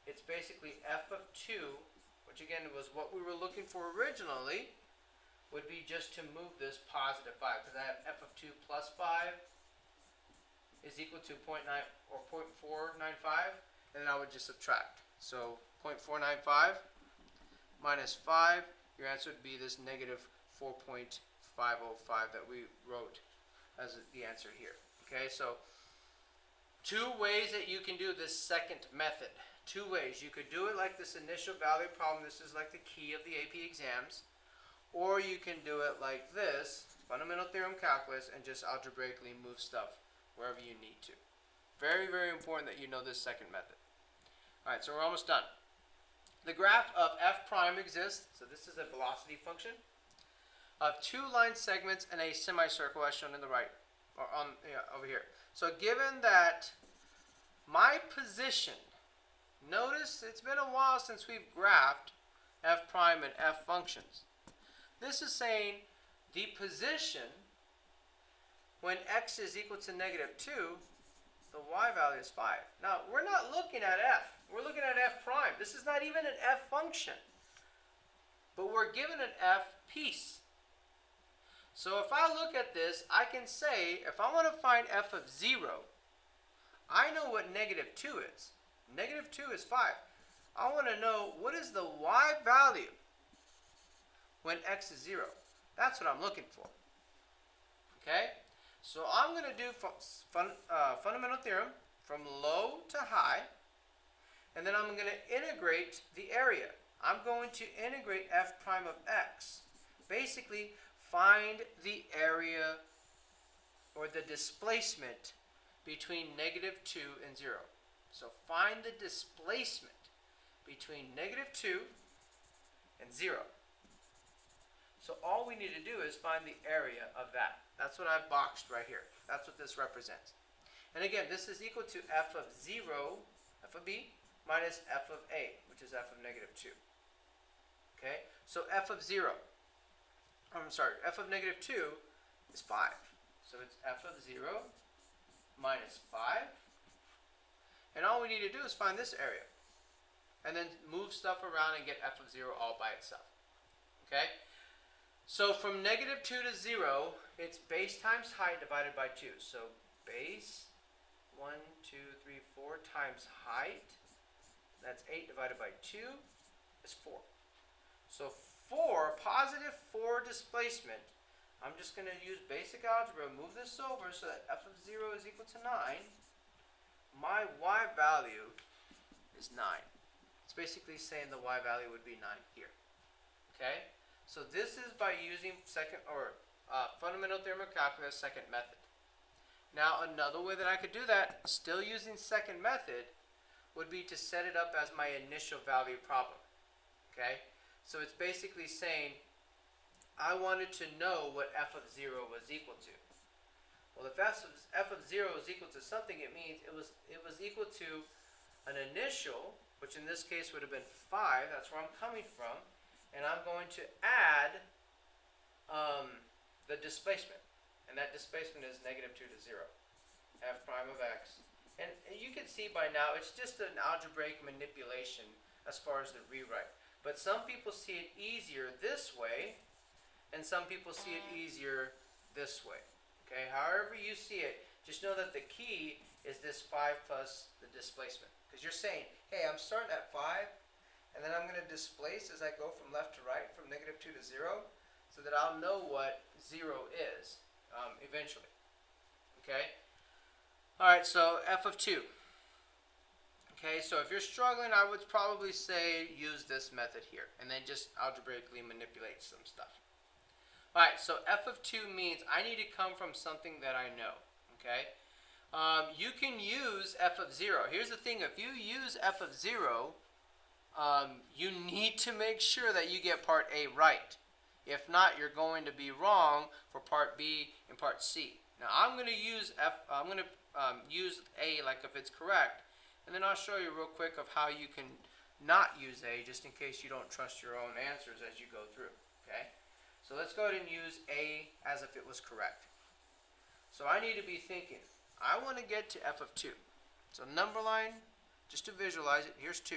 It's basically f of 2, which again was what we were looking for originally, would be just to move this positive 5, because I have f of 2 plus 5 is equal to 0.9 or 0.495, and then I would just subtract. So 0.495 minus 5, your answer would be this negative 4.505 that we wrote as the answer here. Okay, so two ways that you can do this second method. Two ways. You could do it like this initial value problem. This is like the key of the AP exams. Or you can do it like this, fundamental theorem calculus, and just algebraically move stuff wherever you need to. Very, very important that you know this second method. Alright, so we're almost done. The graph of f prime exists, so this is a velocity function, of two line segments and a semicircle as shown in the right, or on over here. So given that my position, notice it's been a while since we've graphed f prime and f functions. This is saying the position when x is equal to negative 2, the y value is 5. Now, we're not looking at f. We're looking at f prime. This is not even an f function. But we're given an f piece. So if I look at this, I can say, if I want to find f of 0, I know what negative 2 is. Negative 2 is 5. I want to know what is the y value when x is 0. That's what I'm looking for. Okay? So I'm going to do fundamental theorem from low to high, and then I'm going to integrate the area. I'm going to integrate f prime of x. Basically, find the area or the displacement between negative 2 and 0. So find the displacement between negative 2 and 0. So all we need to do is find the area of that. That's what I've boxed right here. That's what this represents. And again, this is equal to f of 0, f of b, minus f of a, which is f of negative 2. Okay? So f of 0, f of negative 2 is 5. So it's f of 0 minus 5. And all we need to do is find this area. And then move stuff around and get f of 0 all by itself. Okay? So from negative 2 to 0, it's base times height divided by 2. So base, 1, 2, 3, 4 times height, that's 8 divided by 2 is 4. So 4, positive 4 displacement, I'm just going to use basic algebra, move this over so that f of 0 is equal to 9. My y value is 9. It's basically saying the y value would be 9 here. Okay? So this is by using fundamental theorem of calculus, second method. Now another way that I could do that, still using second method, would be to set it up as my initial value problem. Okay? So it's basically saying I wanted to know what f of 0 was equal to. Well, if f of 0 is equal to something, it means it was equal to an initial, which in this case would have been 5. That's where I'm coming from. And I'm going to add the displacement. And that displacement is negative 2 to 0. F prime of x. And you can see by now it's just an algebraic manipulation as far as the rewrite. But some people see it easier this way, and some people see it easier this way. Okay, however you see it, just know that the key is this 5 plus the displacement. Because you're saying, hey, I'm starting at 5, and then I'm going to displace as I go from left to right, from negative 2 to 0, so that I'll know what 0 is eventually. Okay? Alright, so f of 2. Okay, so if you're struggling, I would probably say use this method here, and then just algebraically manipulate some stuff. Alright, so f of 2 means I need to come from something that I know. Okay? You can use f of 0. Here's the thing, if you use f of 0, you need to make sure that you get part A right. If not, you're going to be wrong for part B and part C. Now I'm going to use use A like if it's correct, and then I'll show you real quick of how you can not use A just in case you don't trust your own answers as you go through. Okay? So let's go ahead and use A as if it was correct. So I need to be thinking, I want to get to f of 2. So number line, just to visualize it, here's 2.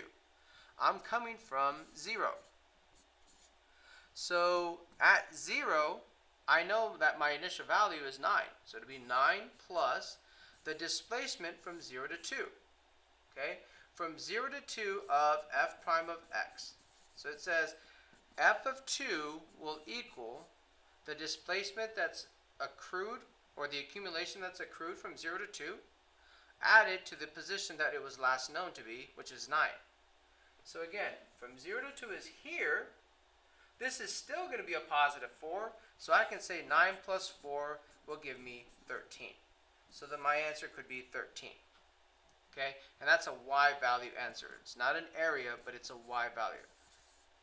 I'm coming from 0. So at 0, I know that my initial value is 9. So it'll be 9 plus the displacement from 0 to 2. Okay? From 0 to 2 of f prime of x. So it says f of 2 will equal the displacement that's accrued, or the accumulation that's accrued from 0 to 2, added to the position that it was last known to be, which is 9. So again, from 0 to 2 is here. This is still going to be a positive 4, so I can say 9 plus 4 will give me 13. So then my answer could be 13. Okay, and that's a y value answer. It's not an area, but it's a y value.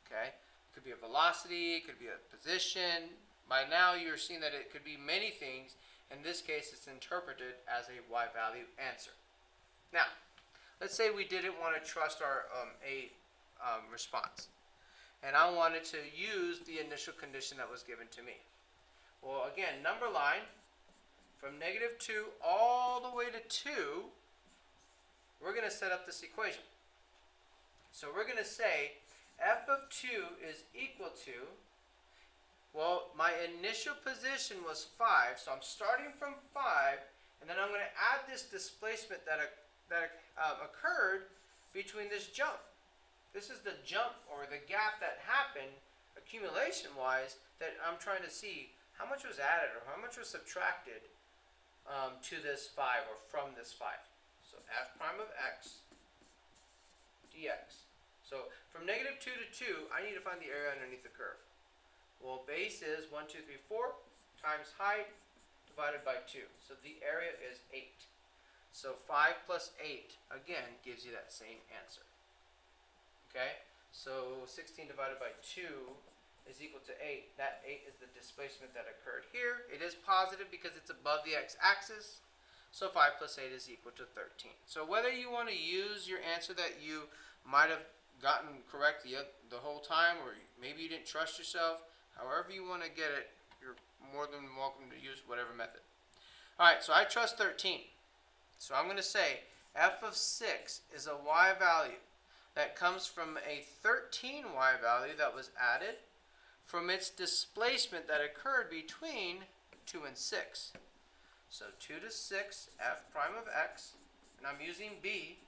Okay, it could be a velocity, it could be a position. By now you're seeing that it could be many things. In this case, it's interpreted as a y value answer. Now, let's say we didn't want to trust our response, and I wanted to use the initial condition that was given to me. Well, again, number line, from -2 all the way to 2, we're going to set up this equation. So we're going to say f of 2 is equal to, well, my initial position was 5, so I'm starting from 5, and then I'm going to add this displacement that occurred between this jump. This is the jump, or the gap that happened accumulation-wise, that I'm trying to see how much was added or how much was subtracted to this 5, or from this 5. So f prime of x dx. So from -2 to 2, I need to find the area underneath the curve. Well, base is 1, 2, 3, 4 times height divided by 2. So the area is 8. So 5 plus 8, again, gives you that same answer. Okay? So 16 divided by 2 is equal to 8. That 8 is the displacement that occurred here. It is positive because it's above the x-axis. So 5 plus 8 is equal to 13. So whether you want to use your answer that you might have gotten correct the whole time, or maybe you didn't trust yourself, however you want to get it, you're more than welcome to use whatever method. Alright, so I trust 13. So I'm going to say f of 6 is a y value that comes from a 13y value that was added from its displacement that occurred between 2 and 6. So 2 to 6, f prime of x, and I'm using b,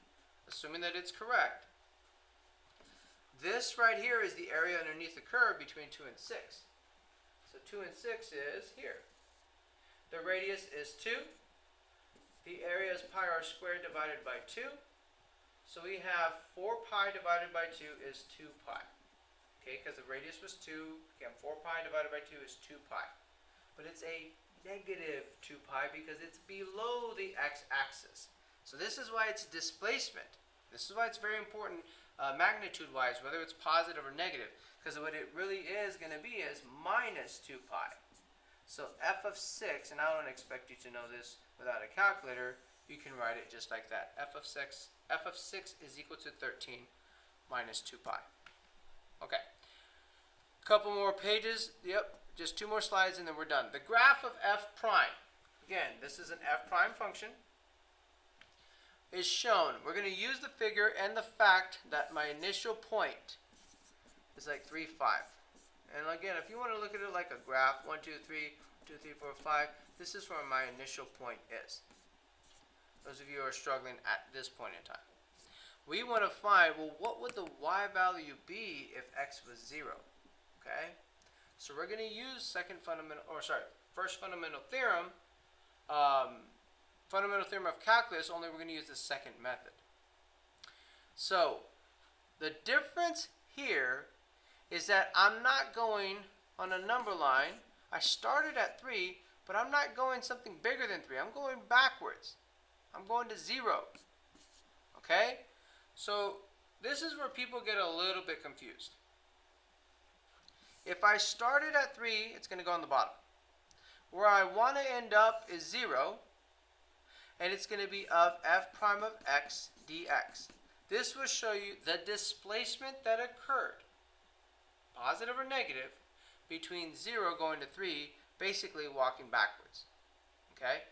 assuming that it's correct. This right here is the area underneath the curve between 2 and 6. So 2 and 6 is here. The radius is 2. The area is pi r squared divided by 2. So we have 4 pi divided by 2 is 2 pi. Okay, because the radius was 2. Again, 4 pi divided by 2 is 2 pi. But it's a negative 2 pi because it's below the x-axis. So this is why it's displacement. This is why it's very important magnitude-wise, whether it's positive or negative, because what it really is going to be is minus 2 pi. So f of 6, and I don't expect you to know this without a calculator, you can write it just like that. F of 6 is equal to 13 minus 2 pi. Okay. Couple more pages. Yep. Just 2 more slides and then we're done. The graph of f prime. Again, this is an f prime function. Is shown. We're going to use the figure and the fact that my initial point is like 3, 5. And again, if you want to look at it like a graph, 1, 2, 3, 2, 3, 4, 5, this is where my initial point is. Those of you who are struggling at this point in time. We want to find, well, what would the y value be if x was 0? Okay? So we're going to use first fundamental theorem, fundamental theorem of calculus, only we're going to use the second method. So the difference here is that I'm not going on a number line. I started at 3, but I'm not going something bigger than 3. I'm going backwards. I'm going to 0. Okay? So this is where people get a little bit confused. If I started at 3, it's going to go on the bottom. Where I want to end up is 0, and it's going to be of f prime of x dx. This will show you the displacement that occurred, positive or negative, between 0 going to 3, basically walking backwards. Okay?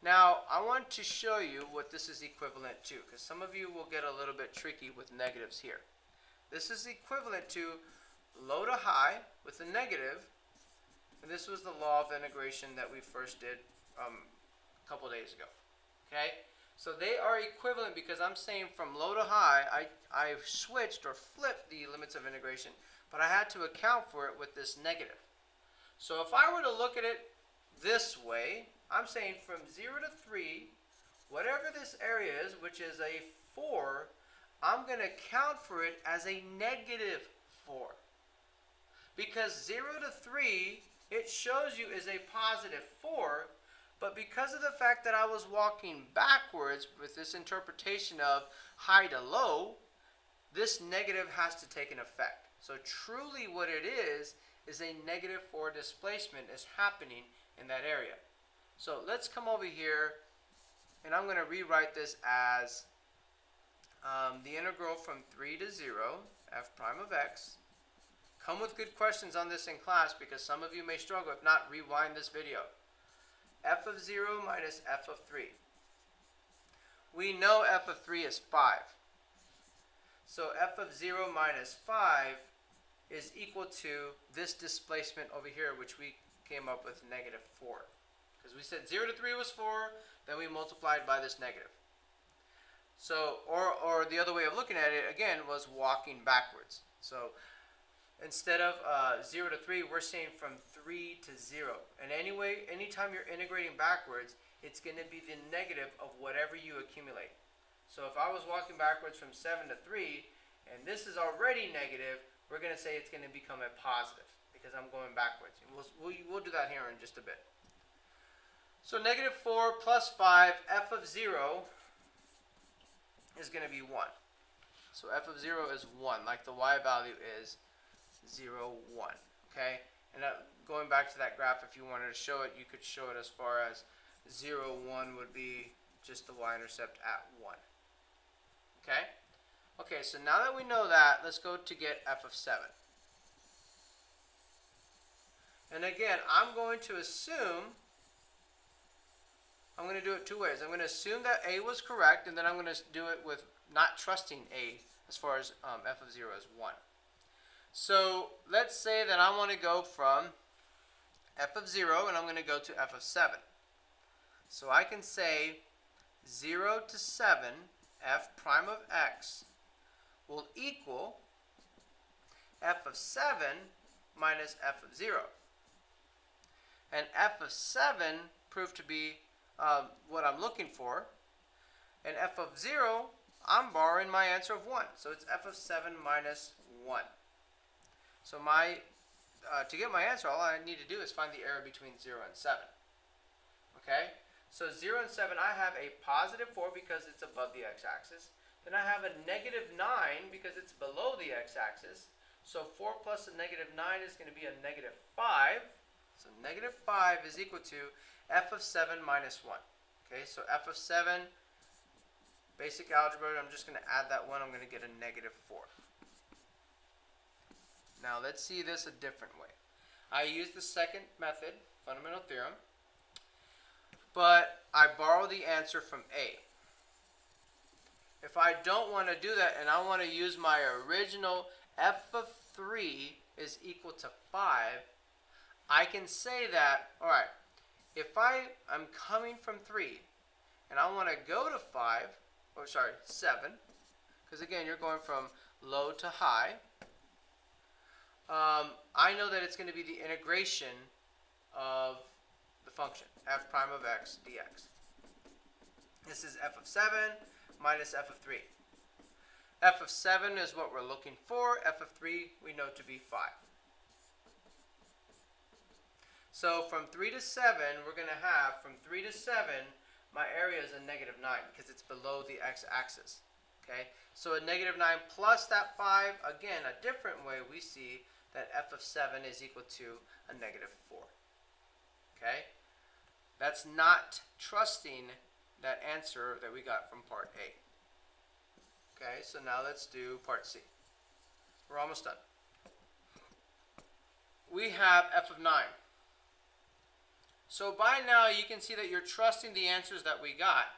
Now, I want to show you what this is equivalent to, because some of you will get a little bit tricky with negatives here. This is equivalent to low to high with a negative, and this was the law of integration that we first did a couple days ago. Okay? So they are equivalent because I'm saying from low to high, I've switched or flipped the limits of integration, but I had to account for it with this negative. So if I were to look at it this way, I'm saying from 0 to 3, whatever this area is, which is a 4, I'm going to count for it as a negative 4. Because 0 to 3, it shows you is a positive 4, but because of the fact that I was walking backwards with this interpretation of high to low, this negative has to take an effect. So truly what it is a negative 4 displacement is happening in that area. So let's come over here, and I'm going to rewrite this as the integral from 3 to 0, f prime of x. Come with good questions on this in class, because some of you may struggle. If not, rewind this video. F of 0 minus f of 3. We know f of 3 is 5. So f of 0 minus 5 is equal to this displacement over here, which we came up with negative 4. Because we said 0 to 3 was 4, then we multiplied by this negative. So, or the other way of looking at it, again, was walking backwards. So instead of 0 to 3, we're saying from 3 to 0. And anyway, anytime you're integrating backwards, it's going to be the negative of whatever you accumulate. So if I was walking backwards from 7 to 3, and this is already negative, we're going to say it's going to become a positive because I'm going backwards. We'll do that here in just a bit. So negative 4 plus 5, f of 0 is going to be 1. So f of 0 is 1, like the y value is 0, 1. Okay? And going back to that graph, if you wanted to show it, you could show it as far as 0, 1 would be just the y-intercept at 1. Okay? Okay, so now that we know that, let's go to get f of 7. And again, I'm going to assume, I'm going to do it two ways. I'm going to assume that A was correct, and then I'm going to do it with not trusting A as far as f of 0 is 1. So let's say that I want to go from f of 0, and I'm going to go to f of 7. So I can say 0 to 7, f prime of x will equal f of 7 minus f of 0. And f of 7 proved to be what I'm looking for. And f of 0, I'm borrowing my answer of 1. So it's f of 7 minus 1. So to get my answer, all I need to do is find the error between 0 and 7. Okay? So 0 and 7, I have a positive 4 because it's above the x-axis. Then I have a negative 9 because it's below the x-axis. So 4 plus a negative 9 is going to be a negative 5. So negative 5 is equal to f of 7 minus 1. Okay, so f of 7, basic algebra, I'm just going to add that 1. I'm going to get a negative 4. Now let's see this a different way. I use the second method, fundamental theorem, but I borrow the answer from A. If I don't want to do that and I want to use my original f of 3 is equal to 5, I can say that, alright, if I'm coming from 3 and I want to go to 7, because again, you're going from low to high, I know that it's going to be the integration of the function, f prime of x dx. This is f of 7 minus f of 3. F of 7 is what we're looking for. F of 3 we know to be 5. So from 3 to 7, we're going to have, from 3 to 7, my area is a negative 9 because it's below the x-axis. Okay? So a negative 9 plus that 5, again, a different way we see that f of 7 is equal to a negative 4. Okay? That's not trusting that answer that we got from part A. Okay, so now let's do part C. We're almost done. We have f of 9. So by now you can see that you're trusting the answers that we got.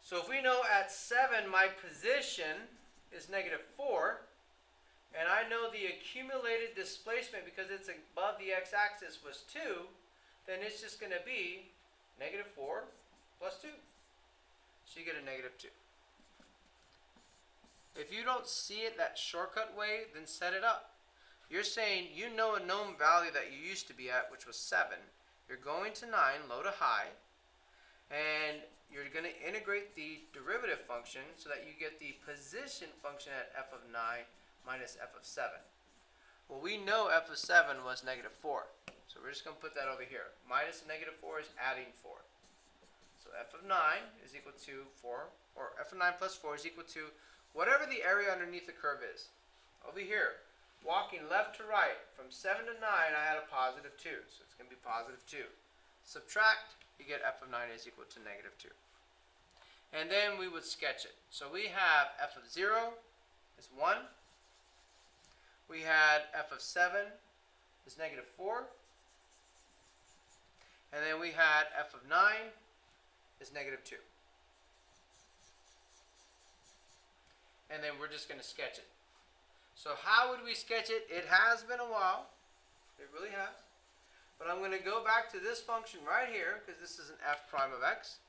So if we know at 7 my position is -4, and I know the accumulated displacement because it's above the x-axis was 2, then it's just going to be -4 plus 2. So you get a -2. If you don't see it that shortcut way, then set it up. You're saying you know a known value that you used to be at, which was 7. You're going to 9, low to high, and you're going to integrate the derivative function so that you get the position function at f of 9 minus f of 7. Well, we know f of 7 was -4, so we're just going to put that over here. Minus -4 is adding 4. So f of 9 is equal to 4, or f of 9 plus 4 is equal to whatever the area underneath the curve is. Over here, walking left to right, from 7 to 9, I had a positive 2, so it's going to be positive 2. Subtract, you get f of 9 is equal to -2. And then we would sketch it. So we have f of 0 is 1. We had f of 7 is -4. And then we had f of 9 is -2. And then we're just going to sketch it. So how would we sketch it? It has been a while. It really has. But I'm going to go back to this function right here, because this is an f prime of x.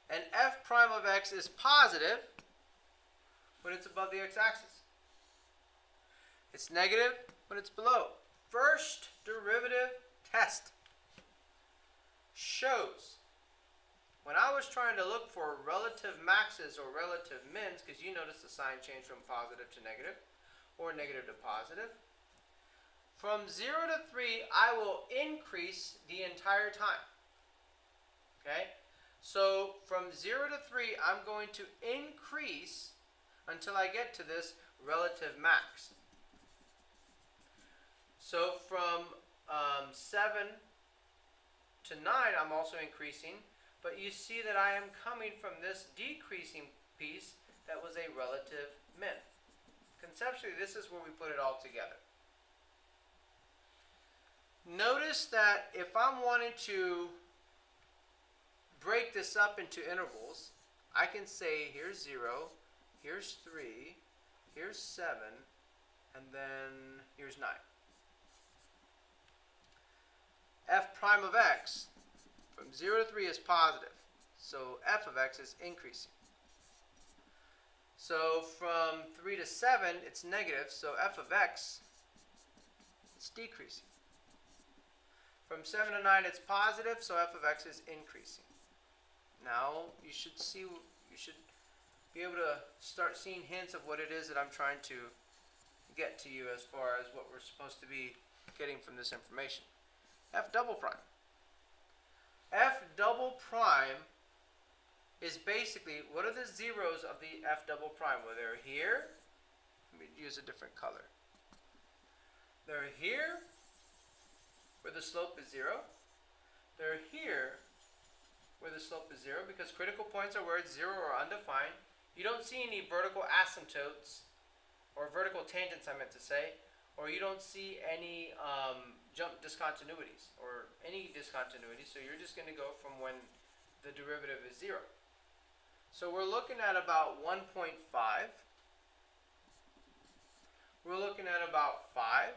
And f prime of x is positive when it's above the x-axis. It's negative when it's below. First derivative test shows when I was trying to look for relative maxes or relative mins, because you notice the sign changed from positive to negative, or negative to positive. From 0 to 3, I will increase the entire time. Okay? So from 0 to 3, I'm going to increase until I get to this relative max. So from 7 to 9, I'm also increasing. But you see that I am coming from this decreasing piece that was a relative min. Conceptually, this is where we put it all together. Notice that if I'm wanting to break this up into intervals, I can say here's 0, here's 3, here's 7, and then here's 9. F prime of x from 0 to 3 is positive, so f of x is increasing. So from 3 to 7, it's negative, so f of x is decreasing. From 7 to 9, it's positive, so f of x is increasing. Now you should be able to start seeing hints of what it is that I'm trying to get to you as far as what we're supposed to be getting from this information. F double prime. F double prime is basically, what are the zeros of the F double prime? Well, they're here. Let me use a different color. They're here, where the slope is 0. They're here, where the slope is 0, because critical points are where it's 0 or undefined. You don't see any vertical asymptotes, or vertical tangents, I meant to say, or you don't see any jump discontinuities, or any discontinuities, so you're just going to go from when the derivative is 0. So we're looking at about 1.5. We're looking at about 5.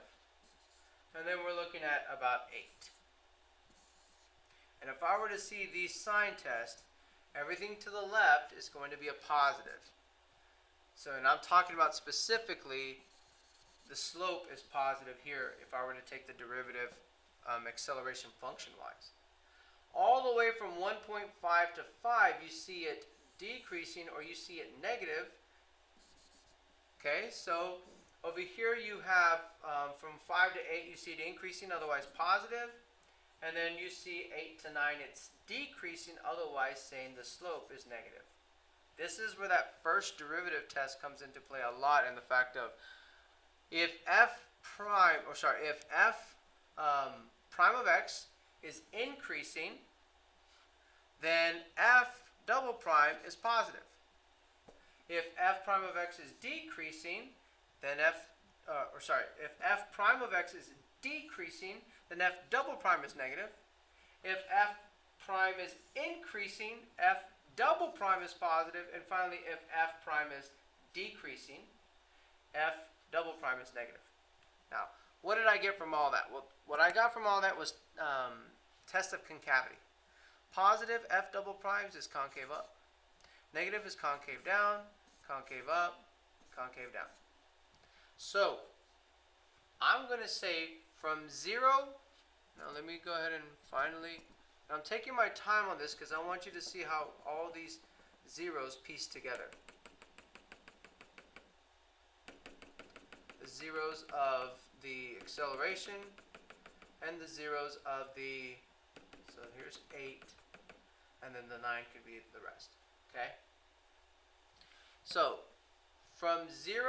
And then we're looking at about 8. And if I were to see these sign tests, everything to the left is going to be a positive. So, and I'm talking about specifically the slope is positive here if I were to take the derivative acceleration function-wise. All the way from 1.5 to 5, you see it decreasing or you see it negative. Okay, so over here you have from 5 to 8 you see it increasing, otherwise positive. And then you see 8 to 9 it's decreasing, otherwise saying the slope is negative. This is where that first derivative test comes into play a lot, in the fact of if f prime of x is increasing, then f double prime is positive. If f prime of x is decreasing, then if f prime of x is decreasing, then f double prime is negative. If f prime is increasing, f double prime is positive. And finally, if f prime is decreasing, f double prime is negative. Now, what did I get from all that? Well, what I got from all that was test of concavity. Positive f double primes is concave up. Negative is concave down, concave up, concave down. So, I'm going to say from 0, now let me go ahead and finally, I'm taking my time on this because I want you to see how all these zeros piece together. The zeros of the acceleration and the zeros of the, so here's 8, and then the 9 could be the rest. Okay? So, from 0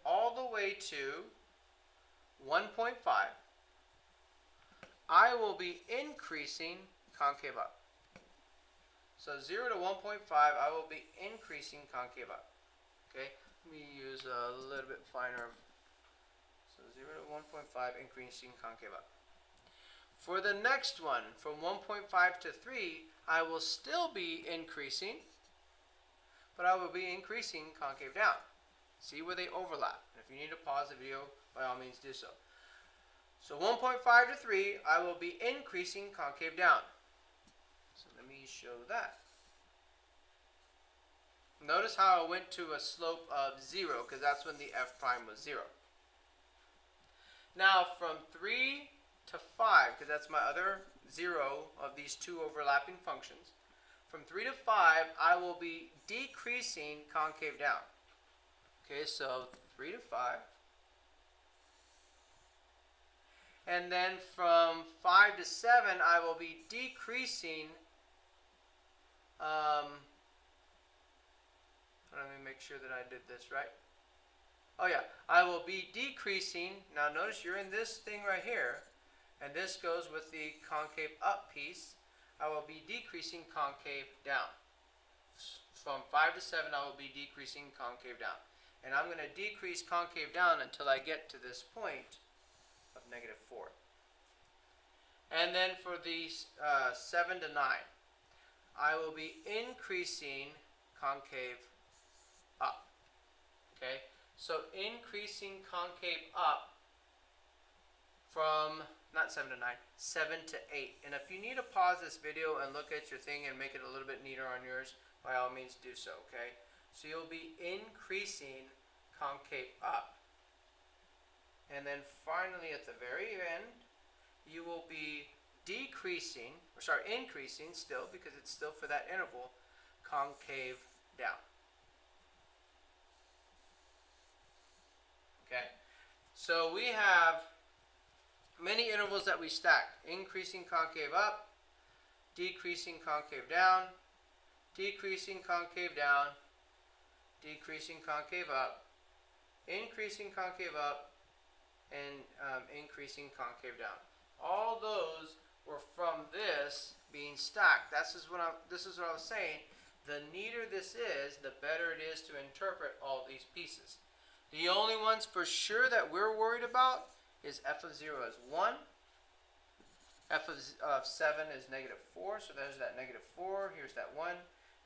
all the way to 1.5, I will be increasing concave up. So 0 to 1.5, I will be increasing concave up. Okay? Let me use a little bit finer. So 0 to 1.5, increasing concave up. For the next one, from 1.5 to 3, I will still be increasing, but I will be increasing concave down. See where they overlap. If you need to pause the video, by all means do so. So 1.5 to 3, I will be increasing concave down. So let me show that. Notice how I went to a slope of 0, because that's when the f prime was 0. Now from 3 to 5, because that's my other 0 of these two overlapping functions, from 3 to 5, I will be decreasing concave down. Okay, so 3 to 5. And then from 5 to 7, I will be decreasing, let me make sure that I did this right. Oh yeah, I will be decreasing, now notice you're in this thing right here, and this goes with the concave up piece. I will be decreasing concave down. From 5 to 7, I will be decreasing concave down. And I'm going to decrease concave down until I get to this point of -4. And then for these 7 to 9, I will be increasing concave up. Okay, so increasing concave up from, not 7 to 9, 7 to 8. And if you need to pause this video and look at your thing and make it a little bit neater on yours, by all means do so, okay? So you'll be increasing concave up. And then finally at the very end, you will be increasing still, because it's still for that interval, concave down. Okay? So we have many intervals that we stack. Increasing concave up, decreasing concave down, decreasing concave down, decreasing concave up, increasing concave up, and increasing concave down. All those were from this being stacked. This is what I was saying. The neater this is, the better it is to interpret all these pieces. The only ones for sure that we're worried about is f of 0 is 1, f of 7 is -4, so there's that -4, here's that 1,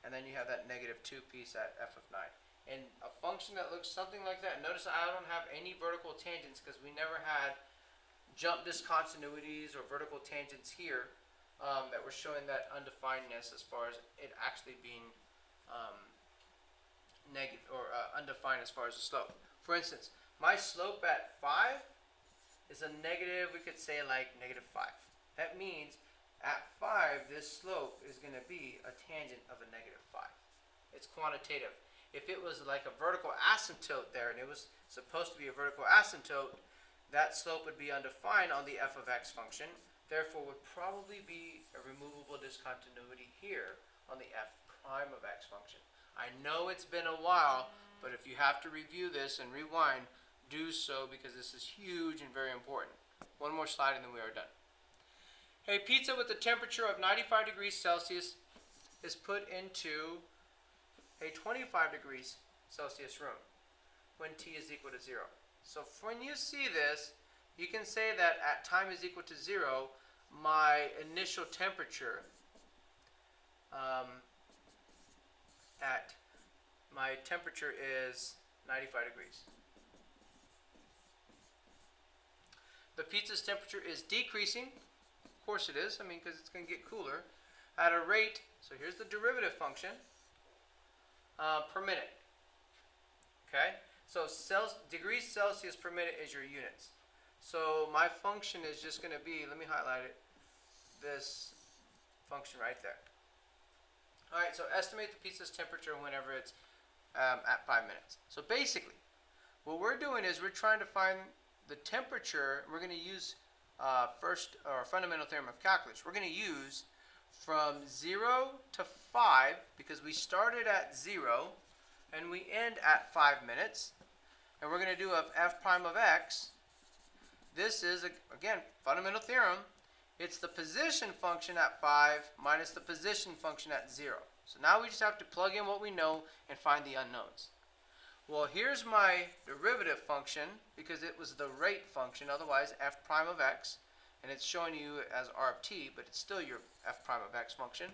and then you have that -2 piece at f of 9. And a function that looks something like that, notice I don't have any vertical tangents because we never had jump discontinuities or vertical tangents here that were showing that undefinedness as far as it actually being negative or undefined as far as the slope. For instance, my slope at 5 is a negative, we could say like -5. That means at 5, this slope is going to be a tangent of a -5. It's quantitative. If it was like a vertical asymptote there, and it was supposed to be a vertical asymptote, that slope would be undefined on the f of x function, therefore would probably be a removable discontinuity here on the f prime of x function. I know it's been a while, but if you have to review this and rewind, do so because this is huge and very important. One more slide and then we are done. A pizza with a temperature of 95 degrees Celsius is put into a 25 degrees Celsius room when t is equal to 0. So when you see this, you can say that at time is equal to 0, my initial temperature is 95 degrees. The pizza's temperature is decreasing. Of course it is, because it's going to get cooler at a rate, so here's the derivative function, per minute. Okay? So degrees Celsius per minute is your units. So my function is just going to be, let me highlight it, this function right there. Alright, so estimate the pizza's temperature whenever it's at 5 minutes. So basically, what we're doing is we're trying to find the temperature. We're going to use first, or fundamental theorem of calculus. We're going to use from 0 to 5, because we started at 0 and we end at 5 minutes. And we're going to do of f prime of x. This is, again, fundamental theorem. It's the position function at 5 minus the position function at 0. So now we just have to plug in what we know and find the unknowns. Well, here's my derivative function, because it was the rate function, otherwise f prime of x, and it's showing you as r of t, but it's still your f prime of x function,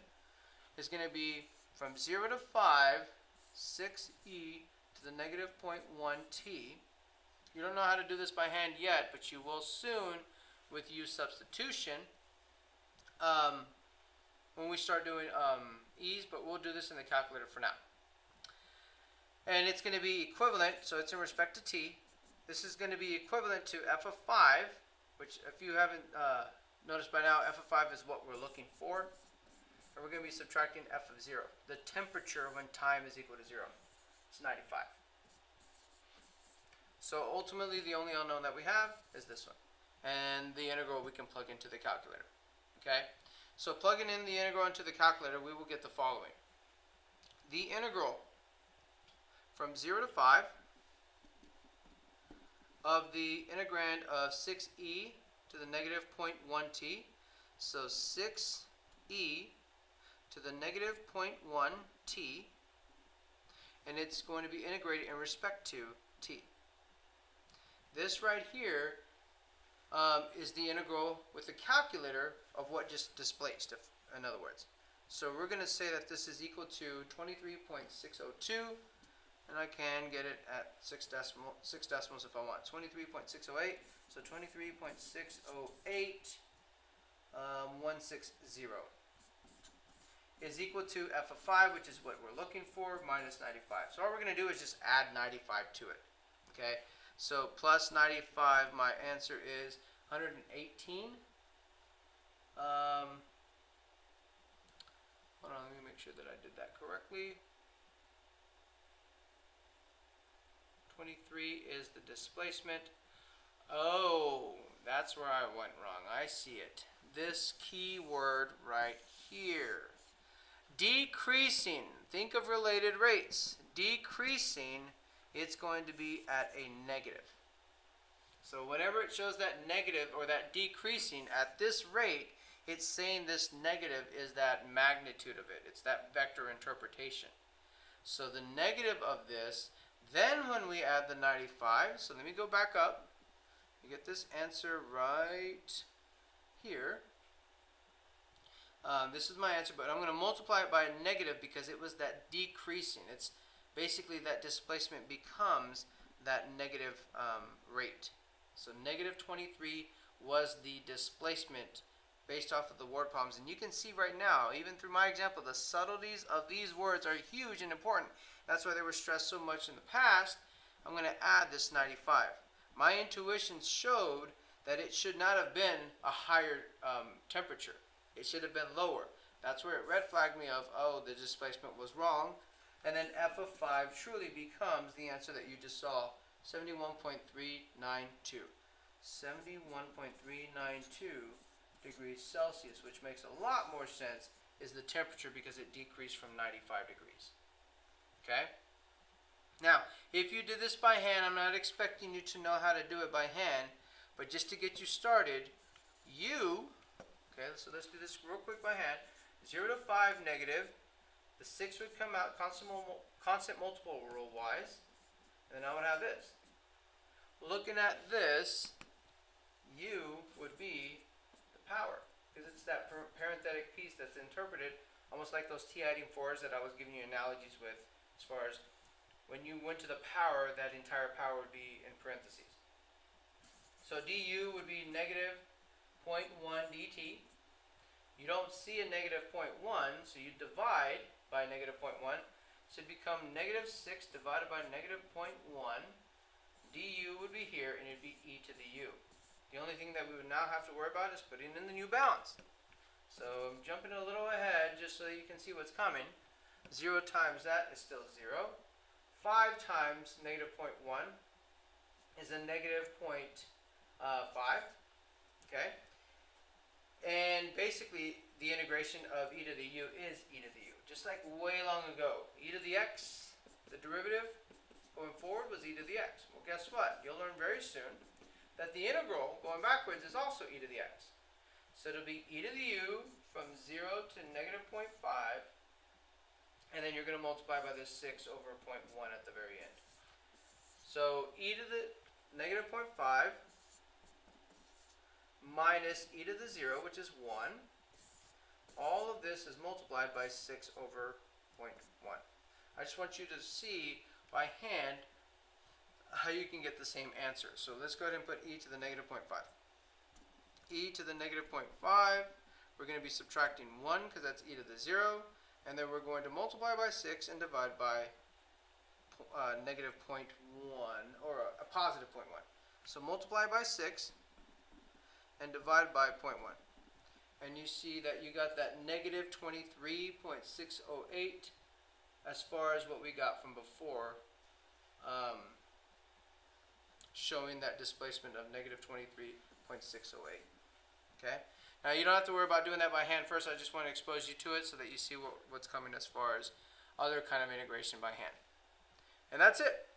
is going to be from 0 to 5, 6e to the negative 0.1 t. You don't know how to do this by hand yet, but you will soon with use substitution when we start doing e's, but we'll do this in the calculator for now. And it's going to be equivalent, so it's in respect to t. This is going to be equivalent to f of 5, which if you haven't noticed by now, f of 5 is what we're looking for. And we're going to be subtracting f of 0, the temperature when time is equal to 0. It's 95. So ultimately, the only unknown that we have is this one. And the integral we can plug into the calculator. Okay? So plugging in the integral into the calculator, we will get the following. The integral from 0 to 5 of the integrand of 6e to the negative 0.1 t. So 6e to the negative 0.1 t. And it's going to be integrated in respect to t. This right here is the integral with the calculator of what just displaced, in other words. So we're going to say that this is equal to 23.602, and I can get it at 6 decimals if I want. 23.608, so 23.608, 160 is equal to f of 5, which is what we're looking for, minus 95. So all we're going to do is just add 95 to it. Okay? So plus 95, my answer is 118. Hold on, let me make sure that I did that correctly. 23 is the displacement. Oh, that's where I went wrong. I see it. This key word right here. Decreasing. Think of related rates. Decreasing, it's going to be at a negative. So whenever it shows that negative or that decreasing at this rate, it's saying this negative is that magnitude of it. It's that vector interpretation. So the negative of this, then when we add the 95, so let me go back up. You get this answer right here. This is my answer, but I'm going to multiply it by a negative because it was that decreasing. It's basically that displacement becomes that negative rate. So negative 23 was the displacement based off of the word problems. And you can see right now, even through my example, the subtleties of these words are huge and important. That's why they were stressed so much in the past. I'm going to add this 95. My intuition showed that it should not have been a higher temperature. It should have been lower. That's where it red flagged me of, oh, the displacement was wrong. And then f of 5 truly becomes the answer that you just saw, 71.392. 71.392 degrees Celsius, which makes a lot more sense, is the temperature because it decreased from 95 degrees. Okay? Now, if you did this by hand, I'm not expecting you to know how to do it by hand, but just to get you started, okay, so let's do this real quick by hand. 0 to 5 negative, the 6 would come out constant multiple rule-wise, and then I would have this. Looking at this, u would be the power, because it's that parenthetic piece that's interpreted almost like those t-hiding 4s that I was giving you analogies with, as far as when you went to the power, that entire power would be in parentheses. So du would be negative 0.1 dt. You don't see a negative 0.1, so you divide by negative 0.1. So it become negative 6 divided by negative 0.1. Du would be here, and it would be e to the u. The only thing that we would now have to worry about is putting in the new balance. So I'm jumping a little ahead just so you can see what's coming. 0 times that is still 0. 5 times negative 0.1 is a negative 0.5. Okay? And basically, the integration of e to the u is e to the u. Just like way long ago. E to the x, the derivative going forward was e to the x. Well, guess what? You'll learn very soon that the integral going backwards is also e to the x. So it'll be e to the u from 0 to negative 0.5, and then you're going to multiply by this 6 over 0.1 at the very end. So e to the negative 0.5 minus e to the 0, which is 1. All of this is multiplied by 6 over 0.1. I just want you to see by hand how you can get the same answer. So let's go ahead and put e to the negative 0.5. E to the negative 0.5, we're going to be subtracting 1 because that's e to the 0, and then we're going to multiply by 6 and divide by negative 0.1, or a positive 0.1. So multiply by 6 and divide by 0.1. And you see that you got that negative 23.608 as far as what we got from before, showing that displacement of negative 23.608. Okay? Now you don't have to worry about doing that by hand first. I just want to expose you to it so that you see what's coming as far as other kind of integration by hand. And that's it.